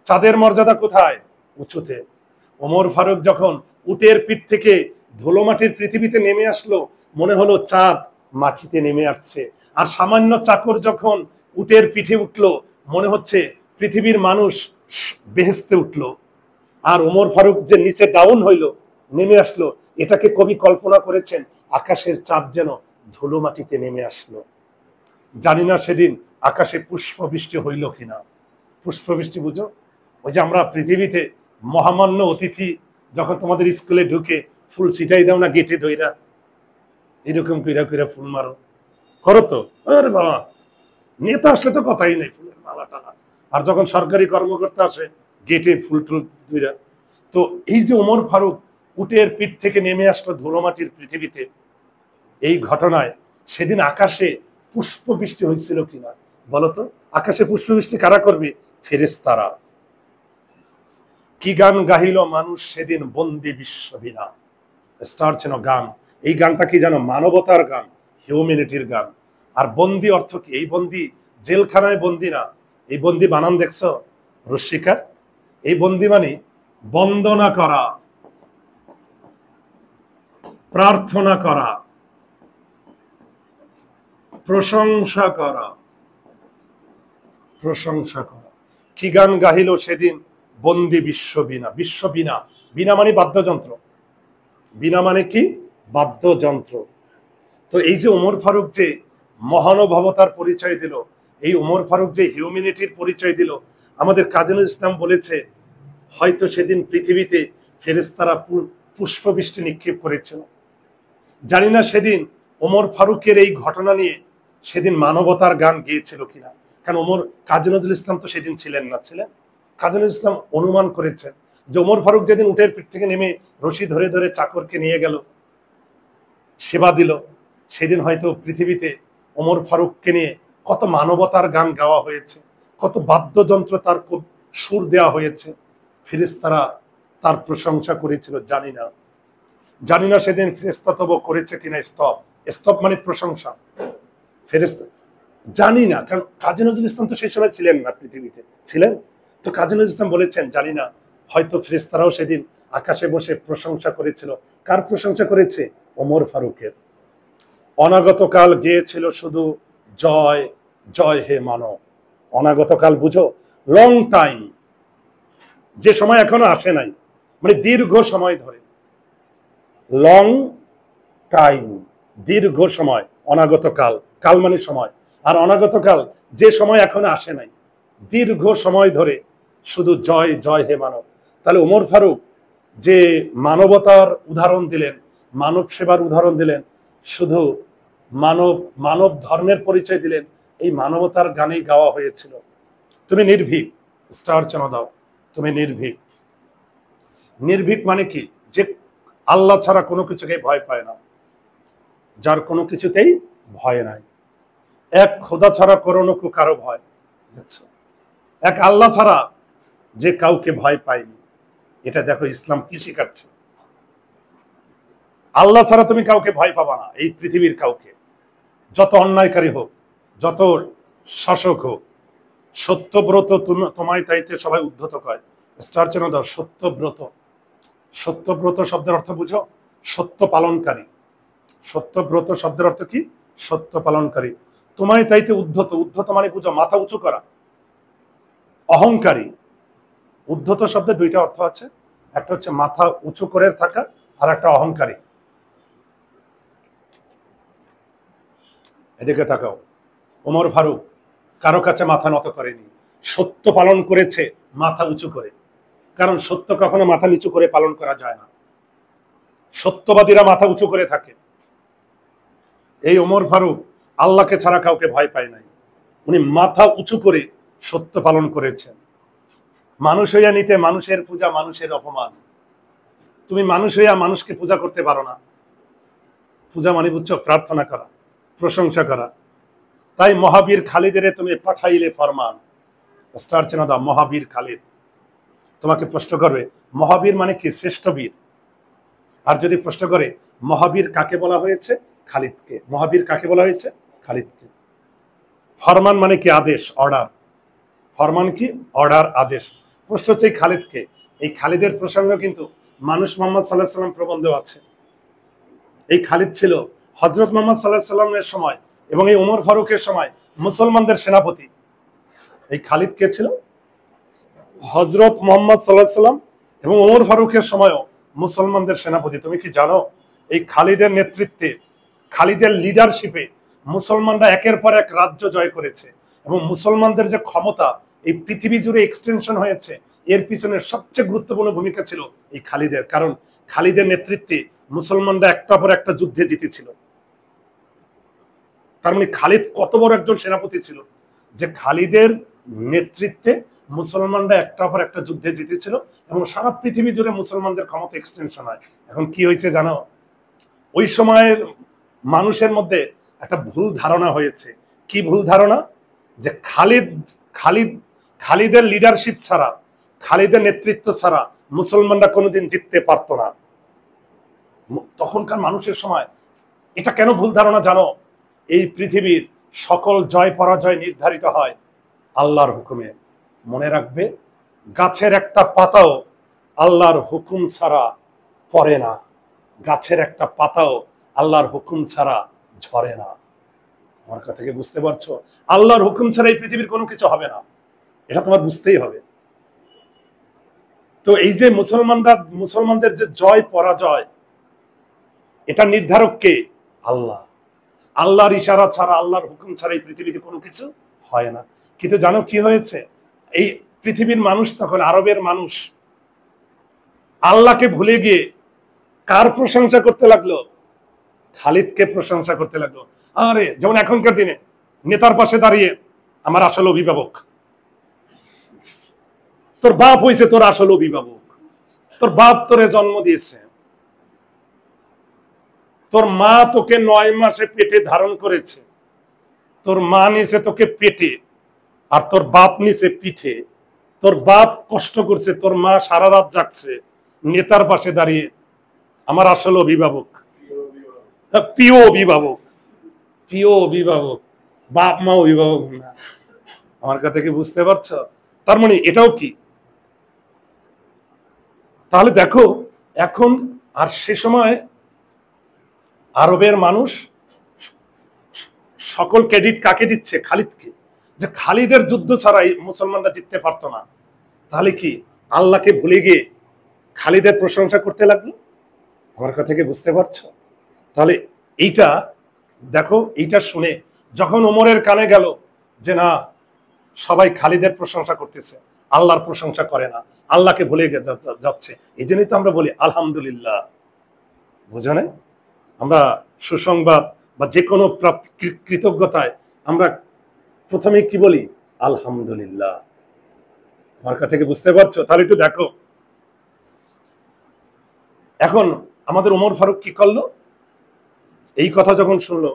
চাঁদের মর্যাদা কোথায়? উঁচুতে। ওমর ফারুক যখন উটের পিঠ থেকে ধুলো মাটির পৃথিবীতে নেমে আসলো, মনে হলো চাঁদ মাটিতে নেমে আসছে, আর সামান্য চাকর যখন উটের পিঠে উঠলো, মনে হচ্ছে পৃথিবীর মানুষ বেহেস্তে উঠলো। আর ওমর ফারুক যে নিচে ডাউন হইল, নেমে আসলো, এটাকে কবি কল্পনা করেছেন আকাশের চাঁদ যেন ধুলো মাটিতে নেমে আসলো। জানি না সেদিন আকাশে পুষ্প বৃষ্টি হইল কিনা। পুষ্প বৃষ্টি বুঝো, ওই যে আমরা পৃথিবীতে মহামান্য অতিথি যখন তোমাদের স্কুলে ঢুকে ফুল ছিটাই দাও না গেটে ধইরা, এরকম কইরা কইরা ফুল মারো, করো তো? আরে বাবা, নেতা আসলে তো কথাই নেই, ফুলের মালা টালা। আর যখন সরকারি কর্মকর্তা আসে গেটে ফুল টুল ধইরা। তো এই যে ওমর ফারুক উটের পিঠ থেকে নেমে আসলো ধুলোমাটির পৃথিবীতে, এই ঘটনায় সেদিন আকাশে পুষ্প বৃষ্টি হয়েছিল কিনা বলতো? আকাশে পুষ্প বৃষ্টি কারা করবে? ফেরেশতারা। কি গান গাহিল মানুষ সেদিন বন্দি বিশ্ববিনা, স্টার ছিল গান। এই গানটা কি জানো? মানবতার গান, হিউম্যানিটির গান। আর বন্দি অর্থ কি? এই বন্দি জেলখানায় বন্দি না, এই বন্দি বানান দেখছো রস্মিকা? এই বন্দি মানে বন্দনা করা, প্রার্থনা করা, প্রশংসা করা, প্রশংসা করা। কি গান গাহিল সেদিন বন্দি বিশ্ববিনা। বিশ্ববিনা, বিনা মানে বাদ্যযন্ত্র, বিনা মানে কি? বাদ্যযন্ত্র। তো এই যে ওমর ফারুক যে মহানুভবতার পরিচয় দিল, এই ওমর ফারুক যে হিউম্যানিটির পরিচয় দিল, আমাদের কাজী নজরুল ইসলাম বলেছে হয়তো সেদিন পৃথিবীতে ফেরেশতারা পুষ্পবৃষ্টি নিক্ষেপ করেছিল। জানি না সেদিন ওমর ফারুকের এই ঘটনা নিয়ে সেদিন মানবতার গান গেয়েছিল কিনা। কারণ কাজী নজরুল ইসলাম তো সেদিন ছিলেন না। ছিলেন? কাজী নজরুল ইসলাম অনুমান করেছেন যে ওমর ফারুক যেদিন উটের পিঠ থেকে নেমে রশি ধরে ধরে চাকরকে নিয়ে গেল, সেবা দিল, সেদিন হয়তো পৃথিবীতে ওমর ফারুককে নিয়ে কত মানবতার গান গাওয়া হয়েছে, কত বাদ্যযন্ত্র তার সুর দেওয়া হয়েছে, ফেরেশতারা তার প্রশংসা করেছিল। জানি না, জানি না সেদিন ফেরেশতা তব করেছে কিনা স্তব। স্তব মানে প্রশংসা। ফেরেশতা জানি না, কারণ কাজী নজরুল ইসলাম তো সেই সময় ছিলেন না পৃথিবীতে। ছিলেন তো কাজী নজরুল ইসলাম বলেছেন জানি না, হয়তো ফেরেশতারাও সেদিন আকাশে বসে প্রশংসা করেছিল। কার প্রশংসা করেছে? ওমর ফারুকের। অনাগতকাল গেয়েছিল শুধু জয় জয় হে মানব। অনাগতকাল বুঝো? লং টাইম, যে সময় এখনো আসে নাই, মানে দীর্ঘ সময় ধরে। লং টাইম, দীর্ঘ সময়। অনাগতকাল, কাল মানে সময়, আর অনাগতকাল যে সময় এখনো আসে নাই, দীর্ঘ সময় ধরে শুধু জয় জয় হে মানব। তাহলে ওমর ফারুক যে মানবতার উদাহরণ দিলেন, মানব সেবার উদাহরণ দিলেন, শুধু মানব ধর্মের পরিচয় দিলেন, এই মানবতার গানেই গাওয়া হয়েছিল। তুমি নির্ভীক, স্টার চেনো দাও, তুমি নির্ভীক। নির্ভীক মানে কি? যে আল্লাহ ছাড়া কোনো কিছুকে ভয় পায় না, যার কোনো কিছুতেই ভয় নাই। এক খোদা ছাড়া করোনো কারো ভয়, এক আল্লাহ ছাড়া যে কাউকে ভয় পায়নি। এটা দেখো ইসলাম কি শিখাচ্ছে। আল্লাহ ছাড়া তুমি কাউকে ভয় পাবা না, এই পৃথিবীর কাউকে, যত অন্যায়কারী হোক, যত শাসক হোক। সত্যব্রত তোমায় তাইতে সবাই উদ্ধত কয়। স্টার চেনো দাও, সত্যব্রত। সত্যব্রত শব্দের অর্থ বুঝো? সত্য পালনকারী। সত্যব্রত শব্দের অর্থ কি? সত্য পালনকারী। তোমায় তাইতে উদ্ধত, উদ্ধত মানে বুঝো মাথা উঁচু করা, অহংকারী। উদ্ধত শব্দের দুইটা অর্থ আছে, একটা হচ্ছে মাথা উঁচু করে থাকা, আর একটা অহংকারী। এদিকে তাকাও, ওমর ফারুক কারো কাছে মাথা নত করেনি, সত্য পালন করেছে মাথা উঁচু করে। কারণ সত্য কখনো মাথা নিচু করে পালন করা যায় না, সত্যবাদীরা মাথা উঁচু করে থাকে। এই ওমর ফারুক আল্লাহকে ছাড়া কাউকে ভয় পায় নাই, উনি মাথা উঁচু করে সত্য পালন করেছেন। মানুষ হইয়া নিতে মানুষের পূজা মানুষের অপমান। তুমি মানুষ হইয়া মানুষকে পূজা করতে পারো না। পূজা মানে বুঝছো? প্রার্থনা করা, প্রশংসা করা। তাই মহাবীর খালিদের তুমি পাঠাইলে ফরমান। স্টার চেনা দাও, মহাবীর খালিদ। তোমাকে প্রশ্ন করবে মহাবীর মানে কি? শ্রেষ্ঠ বীর। আর যদি প্রশ্ন করে মহাবীর কাকে বলা হয়েছে? খালিদকে। মহাবীর কাকে বলা হয়েছে? খালিদকে। ফরমান মানে কি? আদেশ, অর্ডার। ফরমান কি? অর্ডার, আদেশ। প্রশ্ন হচ্ছে এই খালিদকে। এই খালিদের প্রসঙ্গ কিন্তু মানুষ মোহাম্মদ সাল্লাহ সাল্লাম প্রবন্ধেও আছে। এই খালিদ ছিল হজরত মোহাম্মদ সাল্লাহ সাল্লামের সময় এবং এই ওমর ফারুকের সময় মুসলমানদের সেনাপতি এই খালিদ কে ছিল? হযরত মুহাম্মদ সাল্লাল্লাহু আলাইহি সাল্লাম এবং ওমর ফারুকের সময়ও মুসলমানদের সেনাপতি। তুমি কি জানো এই খালিদের নেতৃত্বে, খালিদের লিডারশিপে মুসলমানরা একের পর এক রাজ্য জয় করেছে এবং মুসলমানদের যে ক্ষমতা এই পৃথিবী জুড়ে এক্সটেনশন হয়েছে, এর পিছনে সবচেয়ে গুরুত্বপূর্ণ ভূমিকা ছিল এই খালিদের। কারণ খালিদের নেতৃত্বে মুসলমানরা একটা পর একটা যুদ্ধে জিতেছিল। তার মানে খালিদ কত বড় একজন সেনাপতি ছিল যে খালিদের নেতৃত্বে মুসলমানরা একটা পর একটা যুদ্ধে জিতেছিল এবং সারা পৃথিবী জুড়ে মুসলমানদের ক্ষমতা এক্সটেনশন হয়। এখন কি হয়েছে জানো? ওই সময়ের মানুষের মধ্যে একটা ভুল ধারণা হয়েছে। কি ভুল ধারণা? যে খালিদের লিডারশিপ ছাড়া, খালিদের নেতৃত্ব ছাড়া মুসলমানরা কোনোদিন জিততে পারতো না। তখনকার মানুষের সময় এটা কেন ভুল ধারণা জানো? এই পৃথিবীর সকল জয় পরাজয় নির্ধারিত হয় আল্লাহর হুকুমে। মনে রাখবে, গাছের একটা পাতাও আল্লাহর হুকুম ছাড়া পড়ে না, গাছের একটা পাতাও আল্লাহর হুকুম ছাড়া ঝরে না। আমার কথা কি বুঝতে পারছো? আল্লাহর হুকুম ছাড়া এই পৃথিবীর কোনো কিছু হবে না, এটা তোমার বুঝতেই হবে। তো এই যে মুসলমানদের যে জয় পরাজয়, এটা নির্ধারক কে? আল্লাহ। আল্লাহর ইশারা ছাড়া, আল্লাহর হুকুম ছাড়া এই পৃথিবীতে কোনো কিছু হয় না। কিন্তু জানো কি হয়েছে? এই পৃথিবীর মানুষ, তখন আরবের মানুষ আল্লাহকে ভুলে গিয়ে কার প্রশংসা করতে লাগলো? খালিদকে প্রশংসা করতে লাগলো। আরে যেমন এখনকার দিনে নেতার পাশে দাঁড়িয়ে আমার আসল অভিভাবক, তোর বাপ হয়েছে তোর আসল অভিভাবক, তোর বাপ তোরে জন্ম দিয়েছে, তোর মা তোকে 9 মাসে পেটে ধারণ করেছে, তোর মা নিছে তোকে পেটে আর তোর বাপ নিছে পিঠে, তোর বাপ কষ্ট করছে, তোর মা সারা রাত জাগছে, নেতার পাশে দাঁড়িয়ে আমার আসল অভিভাবক, প্রিয় অভিভাবক, প্রিয় অভিভাবক, বাপ মা অভিভাবক না। আমার কথা কি বুঝতে পারছো? তার মানে এটাও কি? তাহলে দেখো এখন, আর সে সময় আরবের মানুষ সকল ক্রেডিট কাকে দিচ্ছে? খালিদকে, যে খালিদের যুদ্ধ ছাড়াই মুসলমানরা জিততে পারতো না। তাহলে কি আল্লাহকে ভুলে গিয়ে খালিদের প্রশংসা করতে লাগলো? আমার কথা কি বুঝতে পারছো? তাহলে এইটা দেখো, এইটা শুনে যখন ওমরের কানে গেল যে না, সবাই খালিদের প্রশংসা করতেছে, আল্লাহর প্রশংসা করে না, আল্লাহকে ভুলে যাচ্ছে, এই জন্যই তো আমরা বলি আলহামদুলিল্লাহ। বুঝো না? আমরা সুসংবাদ বা যে কোনো কৃতজ্ঞতায় আমরা প্রথমে কি বলি? আলহামদুলিল্লাহ। আমার কথা কি বুঝতে পারছো? তাহলে একটু দেখো, এখন আমাদের ওমর ফারুক কি করলো? এই কথা যখন শুনলো,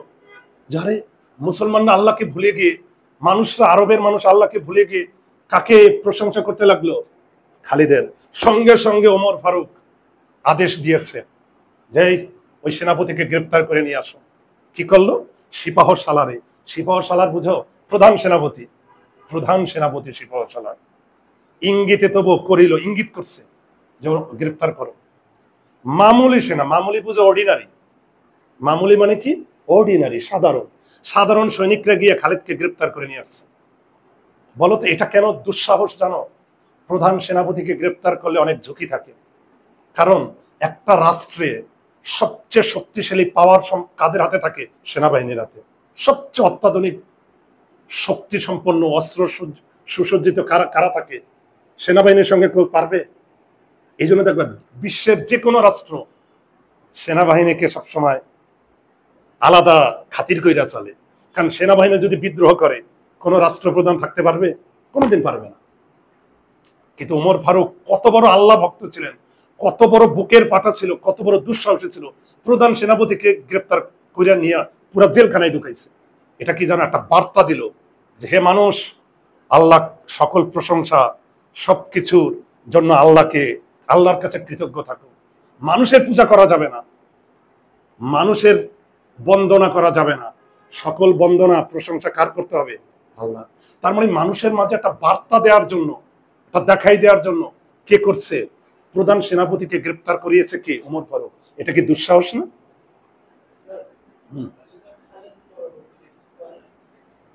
যারে মুসলমানরা আল্লাহকে ভুলে গিয়ে, মানুষরা, আরবের মানুষ আল্লাহকে ভুলে গিয়ে কাকে প্রশংসা করতে লাগলো? খালিদের। সঙ্গে সঙ্গে ওমর ফারুক আদেশ দিয়েছে যে ওই সেনাপতিকে গ্রেপ্তার করে নিয়ে আসো। কি করলো? সিপাহ সালারে, সিপাহ সালার বুঝো? প্রধান সেনাপতি, প্রধান সেনাপতি সিপাহ সালার ইঙ্গিতে তবু করিল, ইঙ্গিত করছে যে গ্রেপ্তার করো। মামুলি সেনা, মামুলি বুঝো? অর্ডিনারি। মামুলি মানে কি? অর্ডিনারি, সাধারণ। সাধারণ সৈনিকরা গিয়ে খালিদকে গ্রেপ্তার করে নিয়ে আসছে। বলো তো এটা কেন দুঃসাহস জানো? প্রধান সেনাপতিকে গ্রেপ্তার করলে অনেক ঝুঁকি থাকে, কারণ একটা রাষ্ট্রে সবচেয়ে শক্তিশালী পাওয়ার কাদের হাতে থাকে? সেনাবাহিনীর হাতে। সবচেয়ে অত্যাধুনিক শক্তি সম্পন্ন অস্ত্র সুসজ্জিত কারা থাকে? সেনাবাহিনীর সঙ্গে কেউ পারবে? এই জন্য দেখবে বিশ্বের যে কোনো রাষ্ট্র সেনাবাহিনীকে সবসময় আলাদা খাতির কইরা চলে, কারণ সেনাবাহিনী যদি বিদ্রোহ করে কোন রাষ্ট্রপ্রধান থাকতে পারবে? কোনোদিন পারবে না। কিন্তু ওমর ফারুক কত বড় আল্লাহ ভক্ত ছিলেন, কত বড় বুকের পাটা ছিল, কত বড় দুঃসাহসী ছিল, প্রধান সেনাপতিকে গ্রেপ্তার কইরা নিয়ে পুরা জেলখানায় ঢুকাইছে। এটা কি জানো? একটা বার্তা দিল যে হে মানুষ, আল্লাহ সকল প্রশংসা, সবকিছুর জন্য আল্লাহর কাছে কৃতজ্ঞ থাকো। মানুষের পূজা করা যাবে না, মানুষের বন্দনা করা যাবে না, সকল বন্দনা প্রশংসা কার করতে হবে? আল্লাহ। তার মানে মানুষের মাঝে একটা বার্তা দেওয়ার জন্য, তা দেখাই দেওয়ার জন্য কে করছে? প্রধান সেনাপতিকে গ্রেপ্তার করিয়েছে কে? ওমর ফারুক। এটা কি দুঃসাহস না?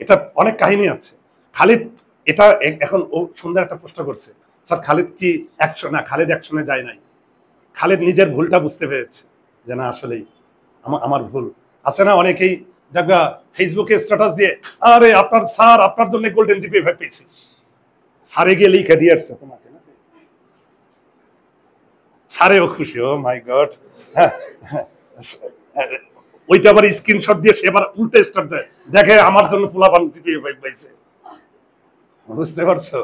এটা অনেক কাহিনী আছে। খালিদ এটা এখন ও সুন্দর একটা প্রশ্ন করছে, স্যার খালিদ কি অ্যাকশন? না, খালিদ অ্যাকশনে যায় নাই। খালিদ নিজের ভুলটা বুঝতে পেরেছে যে না আসলেই আমার ভুল। আছে না অনেকেই দেখবা ফেসবুকে স্ট্যাটাস দিয়ে, আরে আপনার স্যার আপনার জন্য গোল্ডেন জিপি পেয়েছি, স্যারে গিয়ে লিখে দিয়ে আসছে তোমাকে, স্যারেও খুশি, ও মাই গড। হ্যাঁ, ওইটা আবার স্ক্রিনশট দিয়ে সে এবার উল্টে স্টার্ট দেয়, দেখে আমার জন্য পোলাপান জিপি পাইছে। বুঝতে পারছো?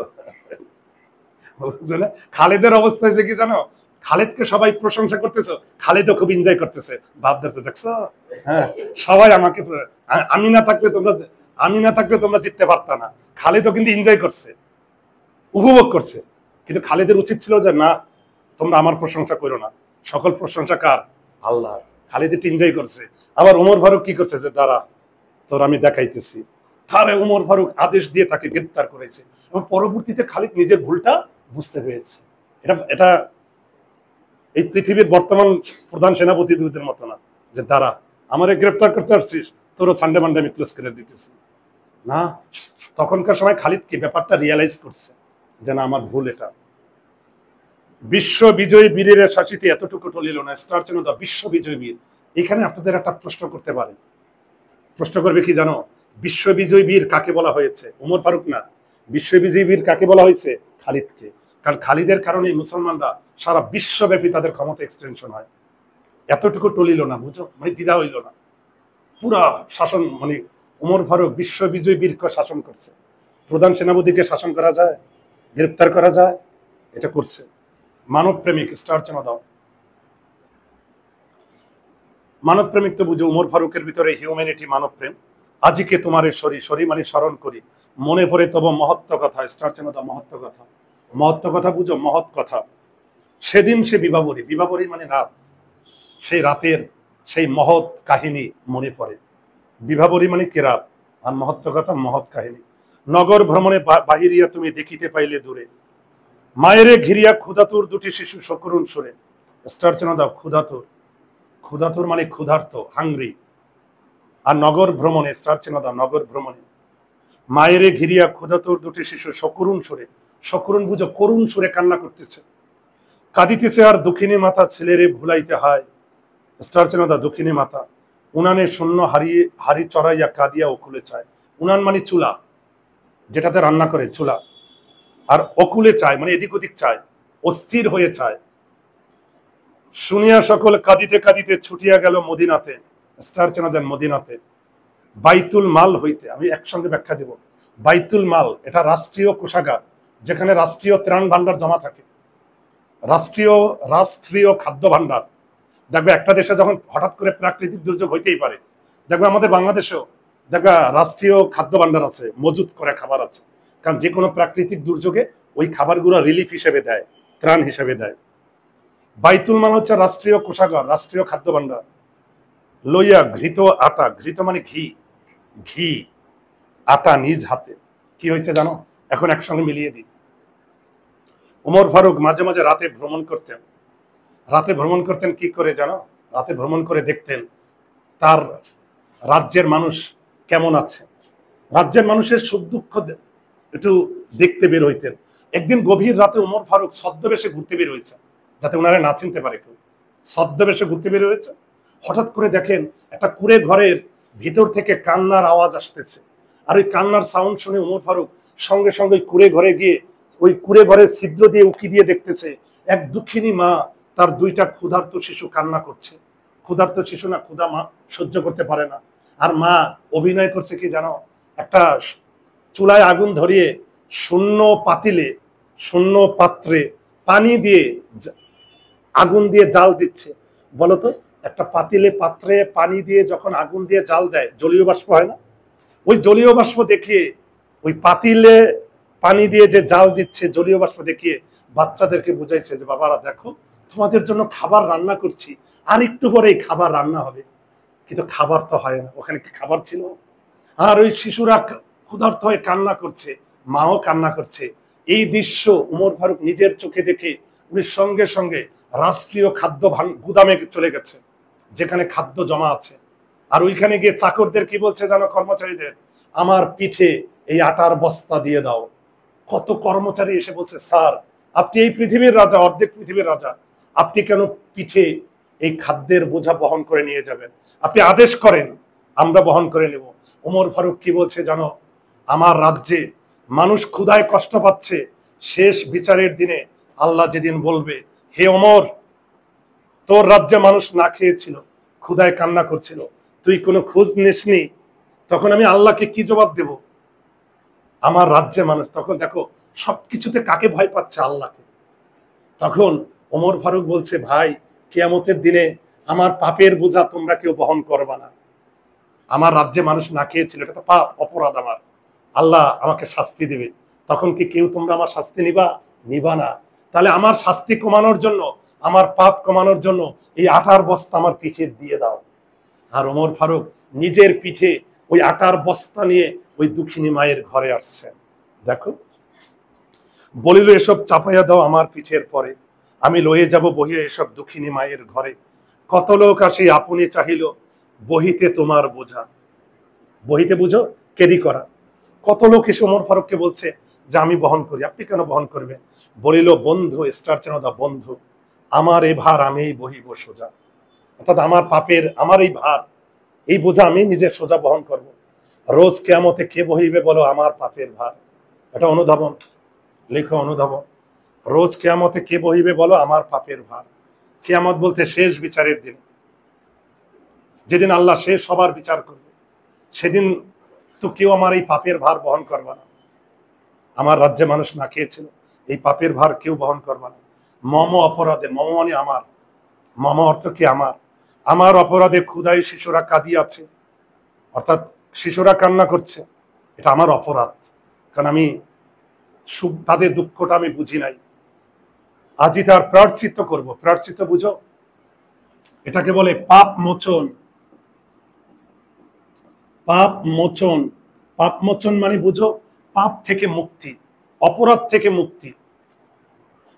খালেদের অবস্থা হয়েছে কি জানো, খালেদকে সবাই প্রশংসা করতেছো, খালেদও খুব এনজয় করতেছে, ভাব ধরতে দেখছো? হ্যাঁ, সবাই আমাকে, আমি না থাকলে তোমরা জিততে পারতা না। খালেদও কিন্তু এনজয় করছে, উপভোগ করছে। কিন্তু খালেদের উচিত ছিল যে না, তোমরা আমার প্রশংসা করো না, সকল প্রশংসা কার? আল্লাহ। খালেদ একটু এনজয় করছে। আবার ওমর ফারুক কি করছে, যে দাঁড়া তোর আমি দেখাইতেছি। তারে ওমর ফারুক আদেশ দিয়ে তাকে গ্রেপ্তার করেছে, এবং পরবর্তীতে খালিদ নিজের ভুলটা বুঝতে পেরেছে। এটা এই পৃথিবীর বর্তমান প্রধান সেনাপতিদের মতো না, যে দাঁড়া আমারে গ্রেপ্তার করতে আসছিস, তোরও সানডে মানডে আমি ক্লোজ করে দিতেছি না। তখনকার সময় খালিদ কি ব্যাপারটা রিয়ালাইজ করছে যে না আমার ভুল এটা। বিশ্ব বিজয়ী বীরের শাসিতে এতটুকু টলিল না, স্টার চ্যানেল দা বিশ্ব বিজয়ী বীর। এখানে আপনাদের একটা প্রশ্ন করতে পারে, প্রশ্ন করবে কি জানো, বিশ্ব বিজয়ী বীর কাকে বলা হয়েছে? ওমর ফারুক না, বিশ্ব বিজয়ী বীর কাকে বলা হয়েছে? খালিদকে। কারণ খালিদের কারণে মুসলমানরা সারা বিশ্বব্যাপী তাদের ক্ষমতা এক্সটেনশন হয়। এতটুকু টলিল না, বুঝো, মানে দ্বিধা হইল না, পুরা শাসন, মানে ওমর ফারুক বিশ্ব বিজয়ী বীরকে শাসন করছে। প্রধান সেনাপতিকে শাসন করা যায়, গ্রেপ্তার করা যায়, এটা করছে। মানব প্রেমিক, স্টার চ্যানেল দাও। মানব প্রেমিক তো বুঝো, ওমর ফারুকের ভিতরে হিউম্যানিটি, মানব প্রেম। আজিকে তোমার সরি মানে স্মরণ করি, মনে পড়ে তব মহত্ব কথা। স্টার চ্যানেল দাও, মহত্ব কথা। মহত্ব কথা বুঝো, মহৎ কথা। সেদিন সে বিবাবরী, বিবাবরী মানে রাত, সেই রাতের সেই মহৎ কাহিনী মনে পড়ে। বিভাবরী মানে কি রাত, আর মহত্ব কথা মহৎ কাহিনী। নগর ভ্রমণে বাহিরিয়া তুমি দেখিতে পাইলে দূরে, মায়েরে ঘিরিয়া ক্ষুধাতুর দুটি শিশু সকরুণ সুরে। স্টার চ্যানেল দাও, ক্ষুধাতুর। ক্ষুধাতুর মানে ক্ষুধার্ত, হাংরি। আর নগর ভ্রমণে, স্টার চ্যানেল দাও, নগর ভ্রমণে মায়েরে ঘিরিয়া ক্ষুধাতুর দুটি শিশু সকরুণ সুরে। সকরুণ বুঝো, করুণ সুরে কান্না করতেছে, কাঁদিতেছে আর দক্ষিণী মাতা ছেলেরে ভুলাইতে হয়। স্টার চ্যানেল দাও, দক্ষিণী মাতা। উনানে শূন্য হাড়ি চড়াইয়া কাঁদিয়া অকুলে চায়। উনান মানে চুলা, যেটাতে রান্না করে, চুলা। আর অকুলে চায় মানে এদিক ওদিক চায়, অস্থির হয়ে চায়। শুনিয়া সকল কাঁদিতে কাঁদিতে ছুটিয়া গেল মদিনাতে। স্টার চ্যানেল দেন, মদিনাতে। বাইতুল মাল হইতে, আমি একসঙ্গে ব্যাখ্যা দেব। বাইতুল মাল এটা রাষ্ট্রীয় কোষাগার, যেখানে রাষ্ট্রীয় ত্রাণ ভান্ডার জমা থাকে, রাষ্ট্রীয় খাদ্য ভান্ডার। দেখবে একটা দেশে যখন হঠাৎ করে প্রাকৃতিক দুর্যোগ হইতেই পারে, দেখবে আমাদের বাংলাদেশেও দেখবে রাষ্ট্রীয় খাদ্য ভান্ডার আছে, মজুত করে খাবার আছে। কারণ যে কোনো প্রাকৃতিক দুর্যোগে ওই খাবারগুলো রিলিফ হিসেবে দেয়, ত্রাণ হিসেবে দেয়। বাইতুল মাল হচ্ছে রাষ্ট্রীয় কোষাগার, রাষ্ট্রীয় খাদ্য ভান্ডার। লইয়া ঘৃত আটা, ঘৃত মানে ঘি, ঘি আটা নিজ হাতে। কি হয়েছে জানো, এখন একসঙ্গে মিলিয়ে দিই। ওমর ফারুক মাঝে মাঝে রাতে ভ্রমণ করতেন। রাতে ভ্রমণ করতেন কি করে জানো, রাতে ভ্রমণ করে দেখতেন তার রাজ্যের মানুষ কেমন আছে, রাজ্যের মানুষের সুখ দুঃখ একটু দেখতে বের হইতেন। একদিন গভীর রাতে ওমর ফারুক ছদ্মবেশে ঘুরতে বের হয়েছে, যাতে ওনারা না চিনতে পারে কেউ। ছদ্মবেশে ঘুরতে বের হয়েছে, হঠাৎ করে দেখেন একটা কুঁড়ে ঘরের ভিতর থেকে কান্নার আওয়াজ আসতেছে। আর ওই কান্নার সাউন্ড শুনে ওমর ফারুক সঙ্গে সঙ্গে ওই কুঁড়ে ঘরে গিয়ে ওই কুঁড়ে ঘরের ছিদ্র দিয়ে উকি দিয়ে দেখতেছে এক দুঃখিনী মা তার দুইটা ক্ষুধার্ত শিশু কান্না করছে। ক্ষুধার্ত শিশু না, ক্ষুধা মা সহ্য করতে পারে না। আর মা অভিনয় করছে কি জানো, একটা চুলায় আগুন ধরিয়ে শূন্য পাতিলে, শূন্য পাত্রে পানি দিয়ে আগুন দিয়ে জাল দিচ্ছে। বলতো, একটা পাত্রে পানি দিয়ে যখন আগুন দিয়ে জাল দেয়, জলীয় বাষ্প হয় না? ওই জলীয় বাষ্প দেখিয়ে, ওই পাতিলে পানি দিয়ে যে জাল দিচ্ছে, জলীয় বাষ্প দেখিয়ে বাচ্চাদেরকে বুঝাইছে যে বাবারা দেখো, তোমাদের জন্য খাবার রান্না করছি, আর একটু পরেই খাবার রান্না হবে। কিন্তু খাবার তো হয় না, ওখানে কি খাবার ছিল? আর ওই শিশুরা ক্ষুধার্ত হয়ে কান্না করছে, মাও কান্না করছে। এই দৃশ্য ওমর ফারুক নিজের চোখে দেখে উনি সঙ্গে সঙ্গে রাষ্ট্রীয় খাদ্য গুদামে চলে গেছে, যেখানে খাদ্য জমা আছে। আর ওইখানে গিয়ে চাকরদের কি বলছে জানো, কর্মচারীদের, আমার পিঠে এই আটার বস্তা দিয়ে দাও। কত কর্মচারী এসে বলছে, স্যার আপনি এই পৃথিবীর রাজা, অর্ধেক পৃথিবীর রাজা, আপনি কেন পিঠে এই খাদ্যের বোঝা বহন করে নিয়ে যাবেন? আপনি আদেশ করেন, আমরা বহন করে নেব। ওমর ফারুক কি বলছে জানো? আমার রাজ্যে মানুষ ক্ষুধায় কষ্ট পাচ্ছে, শেষ বিচারের দিনে আল্লাহ যেদিন বলবে, হে ওমর, তোর রাজ্যে মানুষ না খেয়েছিল, ক্ষুধায় কান্না করছিল, তুই কোনো খোঁজ নিসনি, তখন আমি আল্লাহকে কি জবাব দেব? আমার রাজ্যে মানুষ, তখন দেখো সবকিছুতে কাকে ভয় পাচ্ছে? আল্লাহকে। তখন ওমর ফারুক বলছে, ভাই কিয়ামতের দিনে আমার পাপের বোঝা তোমরা কেউ বহন করবা না। আমার রাজ্যে মানুষ না খেয়েছিল, এটা তো পাপ, অপরাধ আমার, আল্লাহ আমাকে শাস্তি দেবে। তখন কি কেউ তোমরা আমার শাস্তি নিবা না? তাহলে আমার শাস্তি কমানোর জন্য, আমার পাপ কমানোর জন্য এই আটার বস্তা আমার পিঠে দিয়ে দাও। আর ওমর ফারুক নিজের পিঠে ওই আটার বস্তা নিয়ে ওই দুঃখিনী মায়ের ঘরে আসছেন। দেখো, বলিল, এসব চাপাইয়া দাও আমার পিঠের পরে, আমি লয়ে যাব বহিয়া এসব দুঃখিনী মায়ের ঘরে। কত লোক আসি আপনি চাহিল, বহিতে তোমার বোঝা। বহিতে বুঝো, ক্যারি করা। কত লোক এসে ওমর ফারুককে বলছে যে আমি বহন করি, আপনি কেন বহন করবেন? বলিল, বন্ধু, স্টার চেন দা, বন্ধু, আমার এই ভার আমি বহিব সোজা। অর্থাৎ আমার পাপের, আমার এই ভার, এই বোঝা আমি নিজের সোজা বহন করব। রোজ কিয়ামতে কে বহিবে বলো আমার পাপের ভার? এটা অনুধাবন, লেখো অনুধাবন। রোজ কিয়ামতে কে বহিবে বলো আমার পাপের ভার? কিয়ামত বলতে শেষ বিচারের দিন, যেদিন আল্লাহ শেষ সবার বিচার করবে, সেদিন তো কেউ আমার এই পাপের ভার বহন করবে না। আমার রাজ্যে মানুষ না খেয়েছিল, এই পাপের ভার কেউ বহন করবে না। মম অপরাধে, মম মানে আমার, মম অর্থ কি আমার, আমার অপরাধে ক্ষুধায় শিশুরা কাঁদিয়াছে, অর্থাৎ শিশুরা কান্না করছে, এটা আমার অপরাধ, কারণ আমি তাদের দুঃখটা আমি বুঝি নাই। আজই তার প্রায়শ্চিত্ত করব। প্রায়শ্চিত্ত বুঝো, এটাকে বলে পাপ মোচন। পাপ মোচন, পাপ মোচন মানে বুঝো পাপ থেকে মুক্তি, অপরাধ থেকে মুক্তি।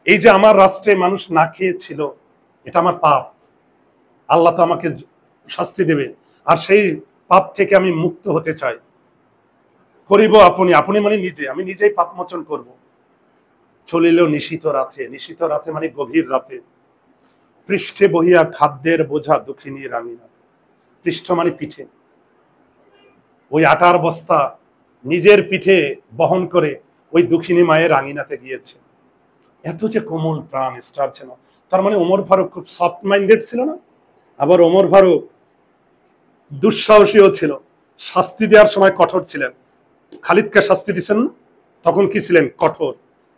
এই যে আমার রাষ্ট্রে মানুষ না খেয়েছিল, এটা আমার পাপ, আল্লাহ তো আমাকে শাস্তি দেবে, আর সেই পাপ থেকে আমি মুক্ত হতে চাই। করিব আপনি, আপনি মানে নিজে, আমি নিজেই পাপ মোচন করব। চলিল নিশীথ রাতে, নিশীথ রাতে মানে গভীর রাতে, পৃষ্ঠে বহিয়া খাদ্যের বোঝা দুঃখিনী রাঙিনা। পৃষ্ঠ মানে পিঠে, ওই আটার বস্তা নিজের পিঠে বহন করে ওই দুঃখিনী মায়ের আঙিনাতে গিয়েছে। এত যে কোমল প্রাণ, স্টার ছিল। তার মানে ওমর ফারুক খুব সফট মাইন্ডেড ছিল না? আবার ওমর ফারুক দুঃসাহসীও ছিল, শাস্তি দেওয়ার সময় কঠোর ছিলেন। খালিদকে শাস্তি দিচ্ছেন না, তখন কি ছিলেন? কঠোর।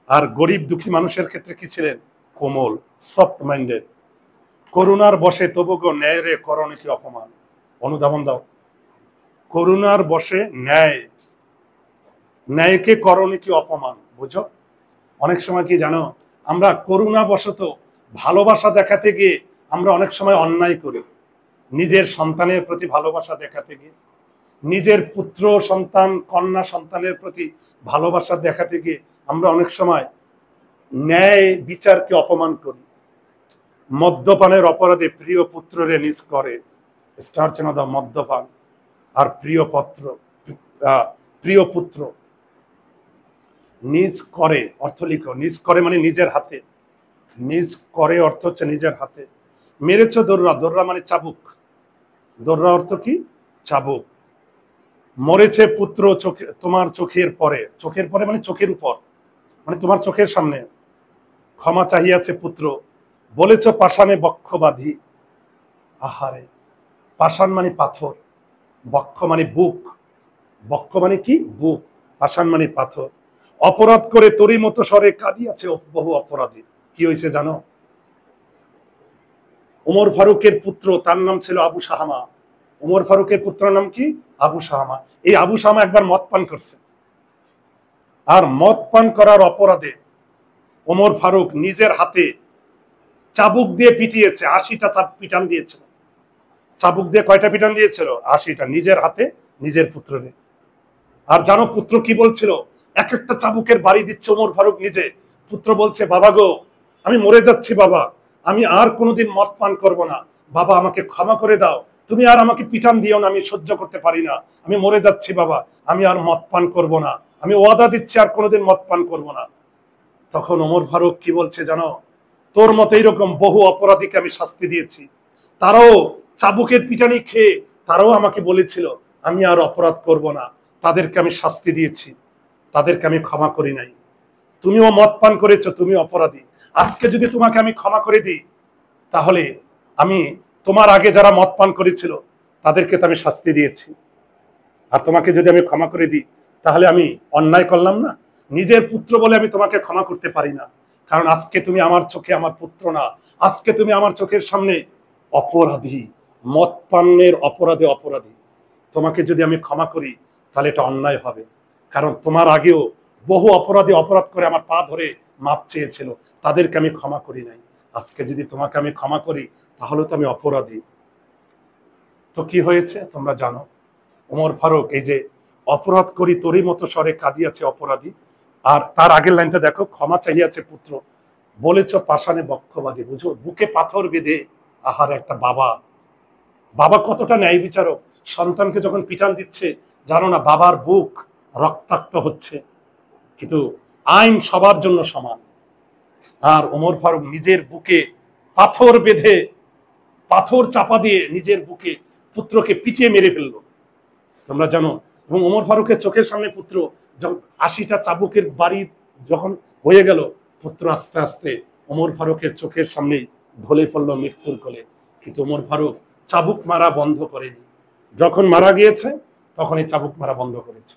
আর গরিব দুঃখী মানুষের ক্ষেত্রে কি ছিলেন? কোমল, সফট মাইন্ডেড। করুণার বসে তবু গো ন্যায় রে করণে কি অপমান। অনুধাবন দাও, করুণার বসে ন্যায়, ন্যায়কে করণে কি অপমান। বুঝো, অনেক সময় কি জানো, আমরা করুণা বশত ভালোবাসা দেখাতে গিয়ে আমরা অনেক সময় অন্যায় করি। নিজের সন্তানের প্রতি ভালোবাসা দেখাতে গিয়ে, নিজের পুত্র সন্তান, কন্যা সন্তানের প্রতি ভালোবাসা দেখাতে গিয়ে আমরা অনেক সময় ন্যায় বিচারকে অপমান করি। মদ্যপানের অপরাধে প্রিয় পুত্ররে নিজ করে, স্টার চেন দা, মদ্যপান আর প্রিয় পুত্র নিজ করে, অর্থ লিখো, নিজ করে মানে নিজের হাতে, নিজ করে অর্থ হচ্ছে নিজের হাতে। মেরেছ দোররা, দোররা মানে চাবুক, দোররা অর্থ কি? চাবুক। মরেছে পুত্র চোখে, তোমার চোখের পরে, চোখের পরে মানে চোখের উপর, মানে তোমার চোখের সামনে। ক্ষমা চাহিয়াছে পুত্র, বলেছ পাষাণে বক্ষ বাঁধি। আহারে, পাষাণ মানে পাথর, বক্ষ মানে বুক, বক্ষ মানে কি? বুক, পাষাণ মানে পাথর। অপরাধ করে তোরই মতো স্বরে কাঁদিয়াছে বহু অপরাধী। কি হয়েছে জানো? ওমর ফারুকের পুত্র, তার নাম ছিল আবু শাহামা। ওমর ফারুকের পুত্র নাম কি? আবু শাহামা। এই আবু শাহামা একবার মদ পান করছে, আর মদ পান করার অপরাধে ওমর ফারুক নিজের হাতে চাবুক দিয়ে পিটিয়েছে, 80টা পিটান দিয়েছিল। চাবুক দিয়ে কয়টা পিটান দিয়েছিল? 80টা, নিজের হাতে নিজের পুত্ররে। আর জানো পুত্র কি বলছিল? এক একটা চাবুকের বাড়ি দিচ্ছে ওমর ফারুক নিজে। পুত্র বলছে, বাবা গো, আমি মরে যাচ্ছি বাবা, আমি আর কোনোদিন মদ পান করব না, বাবা আমাকে ক্ষমা করে দাও, তুমি আর আমাকে পিটান দিও না, আমি সহ্য করতে পারি না, আমি মরে যাচ্ছি বাবা, আমি আর মদ পান করবো না, আমি ওয়াদা দিচ্ছি আর কোনোদিন মদ পান করবো না। তখন ওমর ফারুক কি বলছে জানো, তোর মতো এইরকম বহু অপরাধীকে আমি শাস্তি দিয়েছি, তারাও চাবুকের পিটানি খেয়ে তারাও আমাকে বলেছিল আমি আর অপরাধ করব না, তাদেরকে আমি শাস্তি দিয়েছি, তাদেরকে আমি ক্ষমা করি নাই। তুমিও মদ পান করেছো, তুমি অপরাধী, আজকে যদি তোমাকে আমি ক্ষমা করে দিই, তাহলে আমি তোমার আগে যারা মদ পান করেছিল তাদেরকে তো আমি শাস্তি দিয়েছি, আর তোমাকে যদি আমি ক্ষমা করে দিই তাহলে আমি অন্যায় করলাম না? নিজের পুত্র বলে আমি তোমাকে ক্ষমা করতে পারি না, কারণ আজকে তুমি আমার চোখে আমার পুত্র না, আজকে তুমি আমার চোখের সামনে অপরাধী, মদ পানের অপরাধে অপরাধী। তোমাকে যদি আমি ক্ষমা করি তাহলে এটা অন্যায় হবে, কারণ তোমার আগেও বহু অপরাধী অপরাধ করে আমার পা ধরে মাপ চেয়েছিল, তাদেরকে আমি ক্ষমা করি নাই। আজকে যদি তোমাকে আমি ক্ষমা করি তাহলে তো আমি অপরাধী। তো কি হয়েছে তোমরা জানো, ওমর ফারুক এই যে অপরাধ করি তোরই মতো স্বরে কাঁদিয়াছে অপরাধী, আর তার আগের লাইনটা দেখো, ক্ষমা চাইয়াছে পুত্র, বলেছ পাষাণে বক্ষবাদী। বুঝো, বুকে পাথর বেঁধে আহার একটা বাবা, বাবা কতটা ন্যায় বিচারক, সন্তানকে যখন পিটান দিচ্ছে, জানো না বাবার বুক রক্তাক্ত হচ্ছে, কিন্তু আইন সবার জন্য সমান। আর ওমর ফারুক নিজের বুকে পাথর বেঁধে, পাথর চাপা দিয়ে নিজের বুকে পুত্রকে পিটিয়ে মেরে ফেললো, তোমরা জানো। এবং ওমর ফারুকের চোখের সামনে পুত্র যখন 80টা চাবুকের বাড়ি যখন হয়ে গেল, পুত্র আস্তে আস্তে ওমর ফারুকের চোখের সামনেই ঢলে পড়লো মৃত্যুর কোলে। কিন্তু ওমর ফারুক চাবুক মারা বন্ধ করেনি, যখন মারা গিয়েছে তখন এই চাবুক মারা বন্ধ করেছে।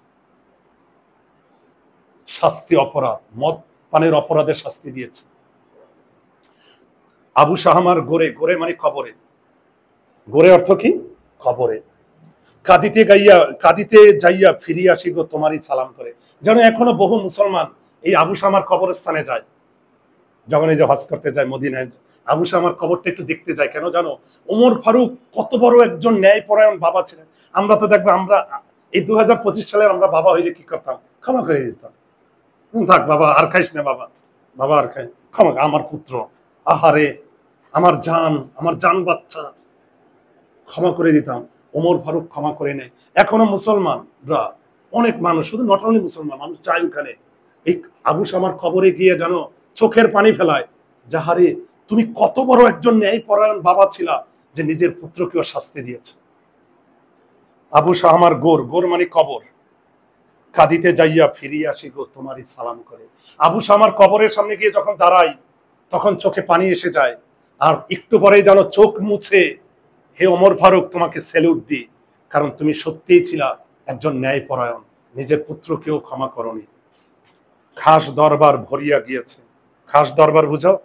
শাস্তি অপরাধ, মদ পানের অপরাধের শাস্তি দিয়েছে। আবু শাহমার গোরে, গোরে মানে কবরে, গোরে অর্থ কি? কবরে। কাঁদিতে যাইয়া ফিরিয়া আসি গো তোমারই সালাম করে। যেন এখনো বহু মুসলমান এই আবু শাহমার কবরস্থানে যায়, যখন এই যে হজ করতে যায় মদিনায়, আবু শাহমার কবরটা একটু দেখতে যায়। কেন জানো? ওমর ফারুক কত বড় একজন ন্যায়পরায়ণ বাবা ছিলেন। আমরা তো দেখবো, আমরা এই 2025 সালের আমরা বাবা হইলে কি করতাম? ক্ষমা করে দিতাম, থাক বাবা আর খাইস না, বাবা বাবা আর খাই, ক্ষমা, আমার পুত্র, আহারে আমার জান বাচ্চা, ক্ষমা করে দিতাম। ওমর ফারুক ক্ষমা করে নেয়। এখনো মুসলমানরা, অনেক মানুষ, শুধু নট অনলি মুসলমান, মানুষ যায় ওখানে, এই আবু শামার কবরে গিয়ে যেন চোখের পানি ফেলায়, যাহারে তুমি কত বড় একজন ন্যায়পরায়ণ বাবা ছিলা যে নিজের পুত্রকেও শাস্তি দিয়েছ। আবু শাহমার গোর, গোর মানে কবর, কাঁদিতে যাইয়া ফিরিয়া আসি গো তোমারই সালাম করে। আবু শাহমার কবরের সামনে গিয়ে যখন দাঁড়াই তখন চোখে পানি এসে যায়, আর একটু পরেই যেন চোখ মুছে, হে ওমর ফারুক তোমাকে স্যালুট দিই, কারণ তুমি সত্যিই ছিলা একজন ন্যায়পরায়ণ, নিজের পুত্রকেও ক্ষমা করনি। খাস দরবার ভরিয়া গিয়েছে। খাস দরবার বুঝাও?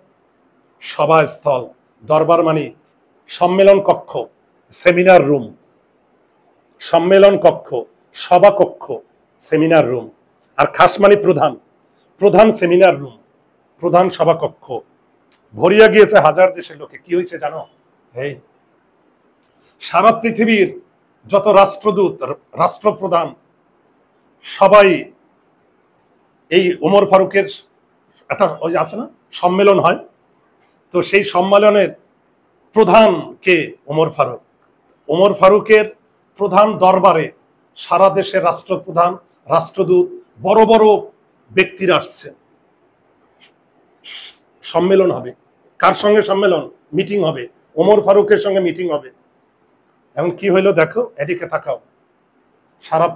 সভাস্থল, দরবার মানে সম্মেলন কক্ষ, সেমিনার রুম, সম্মেলন কক্ষ, সভা কক্ষ, সেমিনার রুম। আর খাস মানে প্রধান, প্রধান সেমিনার রুম, প্রধান সভা কক্ষ। ভরিয়া গিয়েছে হাজার দেশের লোকে। কি হয়েছে জানো? এই সারা পৃথিবীর যত রাষ্ট্রদূত, রাষ্ট্রপ্রধান সবাই এই ওমর ফারুকের একটা ওই আছে না সম্মেলন হয়, তো সেই সম্মেলনের প্রধান কে? ওমর ফারুক। ওমর ফারুকের প্রধান দরবারে সারা দেশের রাষ্ট্রপ্রধান, রাষ্ট্রদূত, বড় বড় ব্যক্তিরা আসছে, সম্মেলন হবে। কার সঙ্গে সম্মেলন? মিটিং হবে, ওমর ফারুকের সঙ্গে মিটিং হবে। এখন কি হইলো দেখো, এদিকে তাকাও, সারা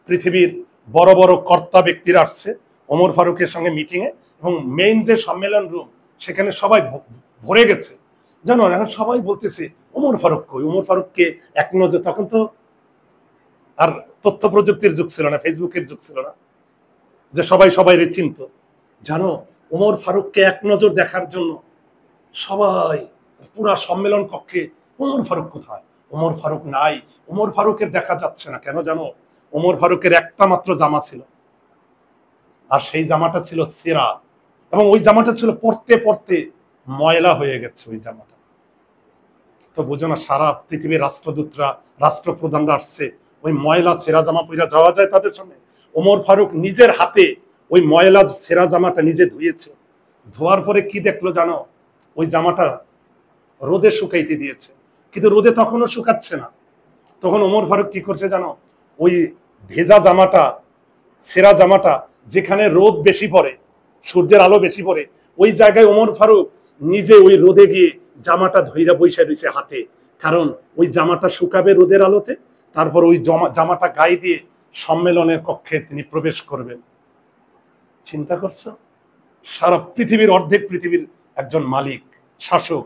পৃথিবীর বড় বড় কর্তা ব্যক্তিরা আসছে ওমর ফারুকের সঙ্গে মিটিং এ, এবং মেইন যে সম্মেলন রুম সেখানে সবাই ভরে গেছে। জানো, এখন সবাই বলতেছে ওমর ফারুক কই, ওমর ফারুককে এক নজর, তখন তো আর তথ্য প্রযুক্তির যুগ ছিল না, ফেসবুকের যুগ ছিল না যে সবাই সবাইরে চিনত। জানো, ওমর ফারুককে এক নজর দেখার জন্য সবাই পুরা সম্মেলন কক্ষে, ওমর ফারুক কোথায়? ওমর ফারুক নাই, ওমর ফারুকের দেখা যাচ্ছে না। কেন জানো? ওমর ফারুকের একটা মাত্র জামা ছিল, আর সেই জামাটা ছিল ছেঁড়া, এবং ওই জামাটা ছিল পরতে পরতে ময়লা হয়ে গেছে ওই জামাটা। তো বুঝো না, সারা পৃথিবীর রাষ্ট্রদূতরা, রাষ্ট্রপ্রধানরা আসছে, ওই ময়লা ছেঁড়া জামা পরে যাওয়া যায় তাদের সামনে? ওমর ফারুক নিজের হাতে ওই ময়লা ছেঁড়া জামাটা নিজে ধুয়েছে। ধোয়ার পরে কি দেখলো জানো? ওই জামাটা রোদে শুকাইতে দিয়েছে। কিন্তু রোদে তখনও শুকাচ্ছে না। তখন ওমর ফারুক কি করছে জানো, ওই ভেজা জামাটা, ছেঁড়া জামাটা, যেখানে রোদ বেশি পড়ে, সূর্যের আলো বেশি পড়ে, ওই জায়গায় ওমর ফারুক নিজে ওই রোদে গিয়ে জামাটা ধইরা বইসা দিয়েছে হাতে, কারণ ওই জামাটা শুকাবে রোদের আলোতে, তারপর ওই জামাটা গায়ে দিয়ে সম্মেলনের কক্ষে তিনি প্রবেশ করবেন। চিন্তা করছো, সারা পৃথিবীর অর্ধেক পৃথিবীর একজন মালিক, শাসক,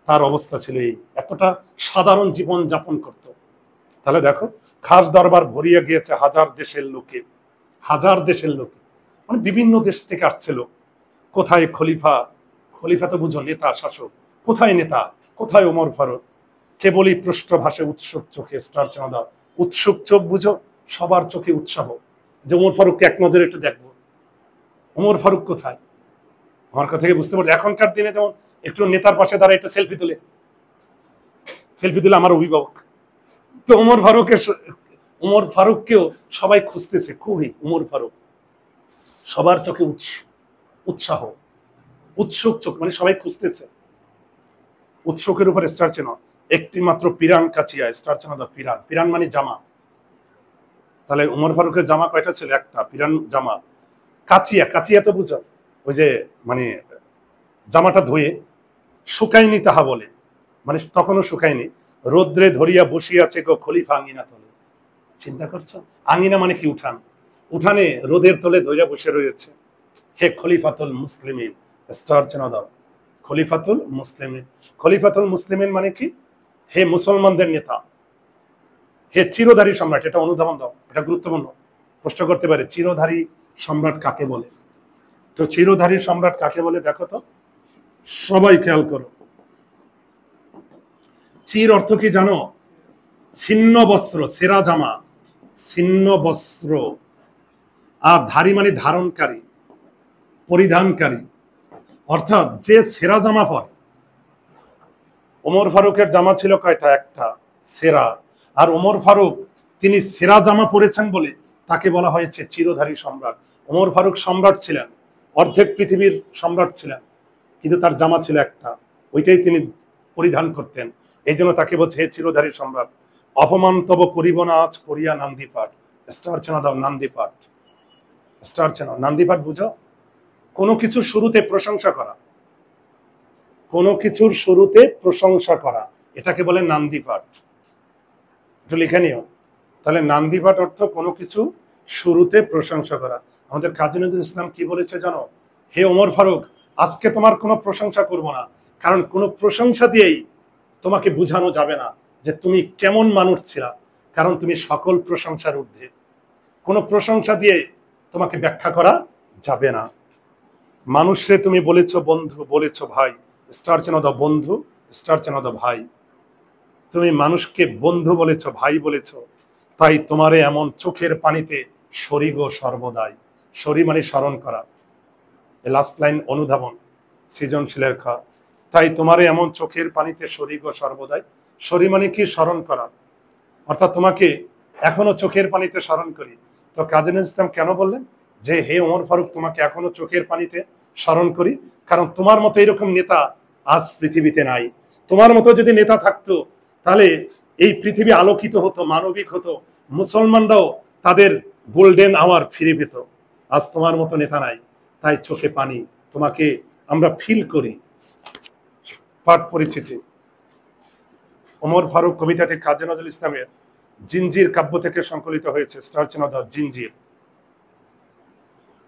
তার অবস্থা ছিল এই, এতটা সাধারণ জীবন যাপন করত। তাহলে দেখো, খাস দরবার ভরিয়ে গিয়েছে হাজার দেশের লোকে, হাজার দেশের লোকে, মানে বিভিন্ন দেশ থেকে আসছে লোক। কোথায় খলিফা, খলিফা তো বুঝো নেতা, শাসক, কোথায় নেতা, কোথায় ওমর ফারুক? কেবলই পৃষ্ঠভাসে উৎসুক চোখে স্টার চাঁদা, উৎসুক চোখ বুঝো, সবার চোখে উৎসাহ, যে ওমর ফারুককে এক নজরে একটু দেখবো, ওমর ফারুক কোথায়। আমার কথা থেকে বুঝতে পারছি, এখনকার দিনে যেমন একটু নেতার পাশে দাঁড়ায় একটা সেলফি তুলে, সেলফি তুলে আমার অভিভাবক, তো ওমর ফারুককেও সবাই খুঁজতেছে, খুবই ওমর ফারুক, সবার চোখে উৎসাহ, উৎসুক চোখ, মানে সবাই খুঁজতেছে। উৎসুকের উপর স্টার চেন, একটি মাত্র পিরান কাচিয়া, স্টার চেন দা পিরান, পিরান মানে জামা। তাহলে ওমর ফারুকের জামা কয়টা ছিল? একটা পিরান জামা। কাচিয়া, কাচিয়া তো বুঝো ওই যে মানে জামাটা ধুয়ে শুকায়নি তাহা বলে, মানে তখনও শুকায়নি, রোদ্রে ধরিয়া বসিয়াছে গো খলিফা আঙিনা তলে। চিন্তা করছো, আঙিনা মানে কি? উঠান, উঠানে রোদের তলে ধরিয়া বসে রয়েছে। হে খলিফাতুল মুসলিমিন, স্টার চেন দাও, খলিফাতুল মুসলিমিন। খলিফাতুল মুসলিমিন মানে কি? হে মুসলমানদের নেতা, হে চিরধারী সম্রাট। এটা অনুধাবন দাও, এটা গুরুত্বপূর্ণ, প্রশ্ন করতে পারে চিরধারী সম্রাট কাকে বলে। তো চিরধারী সম্রাট কাকে বলে দেখো তো, সবাই খেয়াল করো। চির অর্থ কি জানো? ছিন্ন বস্ত্র, সেরা জামা, ছিন্ন বস্ত্র। আর ধারী মানে ধারণকারী, পরিধানকারী, অর্থাৎ যে সেরা জামা পরে। ওমর ফারুকের জামা ছিল কয়টা? একটা, সেরা। আর ওমর ফারুক তিনি সেরা জামা পরেছেন বলে তাকে বলা হয়েছে চিরধারী সম্রাট। ওমর ফারুক সম্রাট ছিলেন, অর্ধেক পৃথিবীর সম্রাট ছিলেন, কিন্তু তার জামা ছিল একটা, ওইটাই তিনি পরিধান করতেন, এই জন্য তাকে বলছে হে চিরধারী সম্রাট। অপমান তব করিব না আজ করিয়া নান্দি পাঠ। স্টার চেনা দাও, নান্দি পাঠ, স্টার চেনা, নান্দি পাঠ বুঝো? কোনো কিছুর শুরুতে প্রশংসা করা, কোনো কিছুর শুরুতে প্রশংসা করা, এটাকে বলে নান্দি পাঠ। একটু লিখে নিও। তাহলে নান্দি পাঠ অর্থ কোনো কিছু শুরুতে প্রশংসা করা। আমাদের কাজী নজরুল ইসলাম কি বলেছে জানো? হে ওমর ফারুক, আজকে তোমার কোনো প্রশংসা করব না, কারণ কোনো প্রশংসা দিয়েই তোমাকে বুঝানো যাবে না যে তুমি কেমন মানুষ ছিলা, কারণ তুমি সকল প্রশংসার ঊর্ধ্বে। কোনো প্রশংসা দিয়ে তোমাকে ব্যাখ্যা করা যাবে না। মানুষে তুমি বলেছো বন্ধু, বলেছো ভাই, স্টার চেন দাও বন্ধু, স্টার চেন দাও ভাই। তুমি মানুষকে বন্ধু বলেছো, ভাই বলেছো, তাই তোমারে এমন চোখের পানিতে সরি গো সর্বদাই। সরি মানে স্মরণ করা, লাস্ট লাইন অনুধাবন, সৃজনশীলের খা। তাই তোমারে এমন চোখের পানিতে সরি গো সর্বদাই। সরি মানে কি? স্মরণ করা, অর্থাৎ তোমাকে এখনো চোখের পানিতে স্মরণ করি। তো কাজী নজরুল ইসলাম কেন বললেন যে হে ওমর ফারুক, তোমাকে এখনো চোখের পানিতে স্মরণ করি? কারণ তোমার মতো এরকম নেতা আজ পৃথিবীতে নাই। তোমার মতো যদি নেতা থাকতো তাহলে এই পৃথিবী আলোকিত হতো, মানবিক হতো, মুসলমানরাও তাদের গোল্ডেন আওয়ার ফিরে পেত। আজ তোমার মতো নেতা নাই, তাই চোখে পানি, তোমাকে আমরা ফিল করি। পাঠ পরিচিতি। ওমর ফারুক কবিতাটি কাজী নজরুল ইসলামের জিঞ্জির কাব্য থেকে সংকলিত হয়েছে। স্টার চেনা দাও, জিঞ্জির।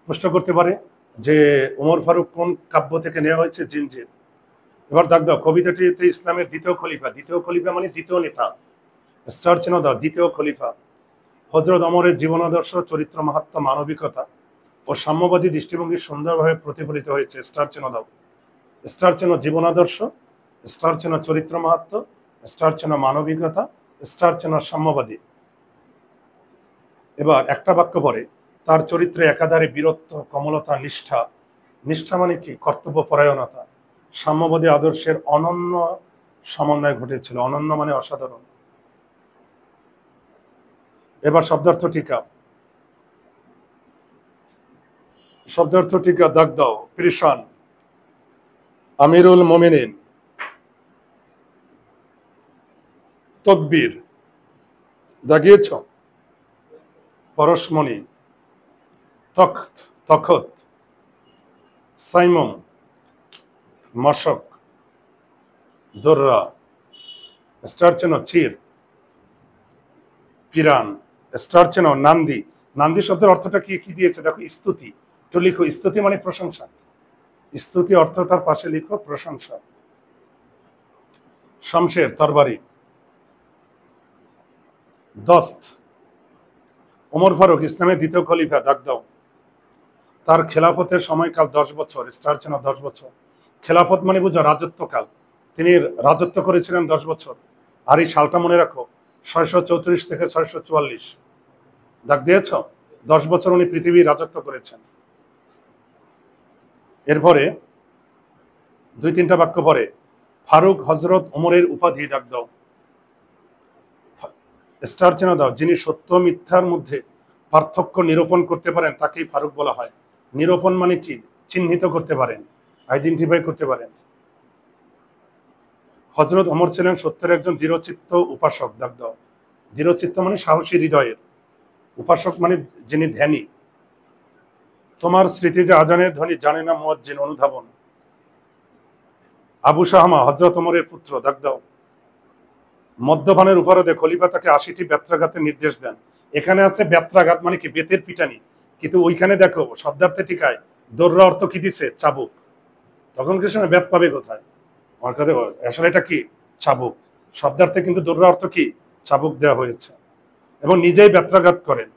প্রশ্ন করতে পারে যে ওমর ফারুক কোন কাব্য থেকে নেওয়া হয়েছে? জিঞ্জির। এবার দেখ দাও, কবিতাটিতে ইসলামের দ্বিতীয় খলিফা, দ্বিতীয় খলিফা মানে দ্বিতীয় নেতা, স্টার চেনা দাও, দ্বিতীয় খলিফা হযরত ওমরের জীবনাদর্শ, চরিত্র মাহাত্ম, মানবিকতা ও সাম্যবাদী দৃষ্টিভঙ্গি সুন্দরভাবে প্রতিফলিত হয়েছে। স্টার চেনা দাও, স্টার চেনা জীবনাদর্শ, স্টার চেনা চরিত্র মাহাত্ম, স্টার চেনা মানবিকতা, স্টার চেনা সাম্যবাদী। এবার একটা বাক্য পরে, তার চরিত্রে একাধারে বীরত্ব, কমলতা, নিষ্ঠা। নিষ্ঠা মানে কি? কর্তব্য পরায়ণতা। সাম্যবাদী আদর্শের অনন্য সমন্বয় ঘটেছিল। অনন্য মানে অসাধারণ। এবার শব্দার্থ টিকা, শব্দার্থ টিকা দাগ দাও। পৃষান, আমিরুল মোমিনিন, তকবীর দাগিয়েছ, পরশমণি, তখ্ত তখত, সাইমম, মশক, দোররা, স্টার চেন চির, পিরান, স্টার চেন নান্দি। নান্দি শব্দের অর্থটা কি কি দিয়েছে দেখো, স্তুতি। তো লিখো স্তুতি মানে প্রশংসা, স্তুতি অর্থটার পাশে লিখো প্রশংসা। শমশের তরবারি, দস্ত, ওমর ফারুক ইসলামের দ্বিতীয় খলিফা, দাগ দাও। তার খেলাফতের সময়কাল 10 বছর, স্টার চেন 10 বছর। খেলাফত মানে বুঝো রাজত্বকাল, তিনি রাজত্ব করেছিলেন 10 বছর। আর এই সালটা মনে রাখো 634 থেকে 644, দাগ দিয়েছ। 10 বছর উনি পৃথিবী রাজত্ব করেছেন। এরপরে 2-3টা বাক্য পরে ফারুক হজরত ওমরের উপাধি, দাগ দাও। স্টার চেন দাও। যিনি সত্য মিথ্যার মধ্যে পার্থক্য নিরূপণ করতে পারেন তাকেই ফারুক বলা হয়। নিরূপণ মানে কি, চিহ্নিত করতে পারেন, আইডেন্টিফাই করতে পারেন। হজরত ওমর ছিলেন সত্যের একজন দৃঢ়চিত্ত উপাসক, দাগ দাও। দৃঢ়চিত্ত মানে সাহসী হৃদয়ের, উপাসক মানে যিনি ধ্যানী। তোমার স্মৃতি যে আজানের ধ্বনি জানে না মুয়াজ্জিন, অনুধাবন। আবু শাহমা হজরত ওমরের পুত্র, দাগ দাও। মদ্যপানের উপরাধে খলিফা তাকে 80টি বেত্রাঘাতের নির্দেশ দেন। এখানে আছে বেত্রাঘাত মানে কি, বেতের পিটানি, কিন্তু ওইখানে দেখো শব্দার্থে টিকায় দোররা অর্থ কি দিছে, চাবুক। তখন কি সময় বেত পাবে কোথায়, আমার কাছে আসলে এটা কি, চাবুক। শব্দার্থে কিন্তু দোররা অর্থ কি, চাবুক দেওয়া হয়েছে। এবং নিজেই বেত্রাঘাত করেন।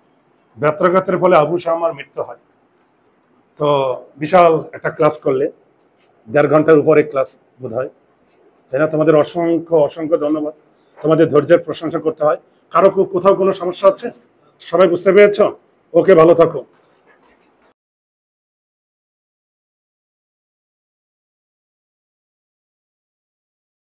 বেত্রাঘাতের ফলে আবু শাহমার মৃত্যু হয়। তো বিশাল একটা ক্লাস করলে, 1.5 ঘন্টার উপরে ক্লাস বোধ হয়, তাই না? তোমাদের অসংখ্য অসংখ্য ধন্যবাদ। তোমাদের ধৈর্যের প্রশংসা করতে হয়। কারো কোথাও কোনো সমস্যা হচ্ছে? সবাই বুঝতে পেরেছ? ওকে, ভালো থাকো।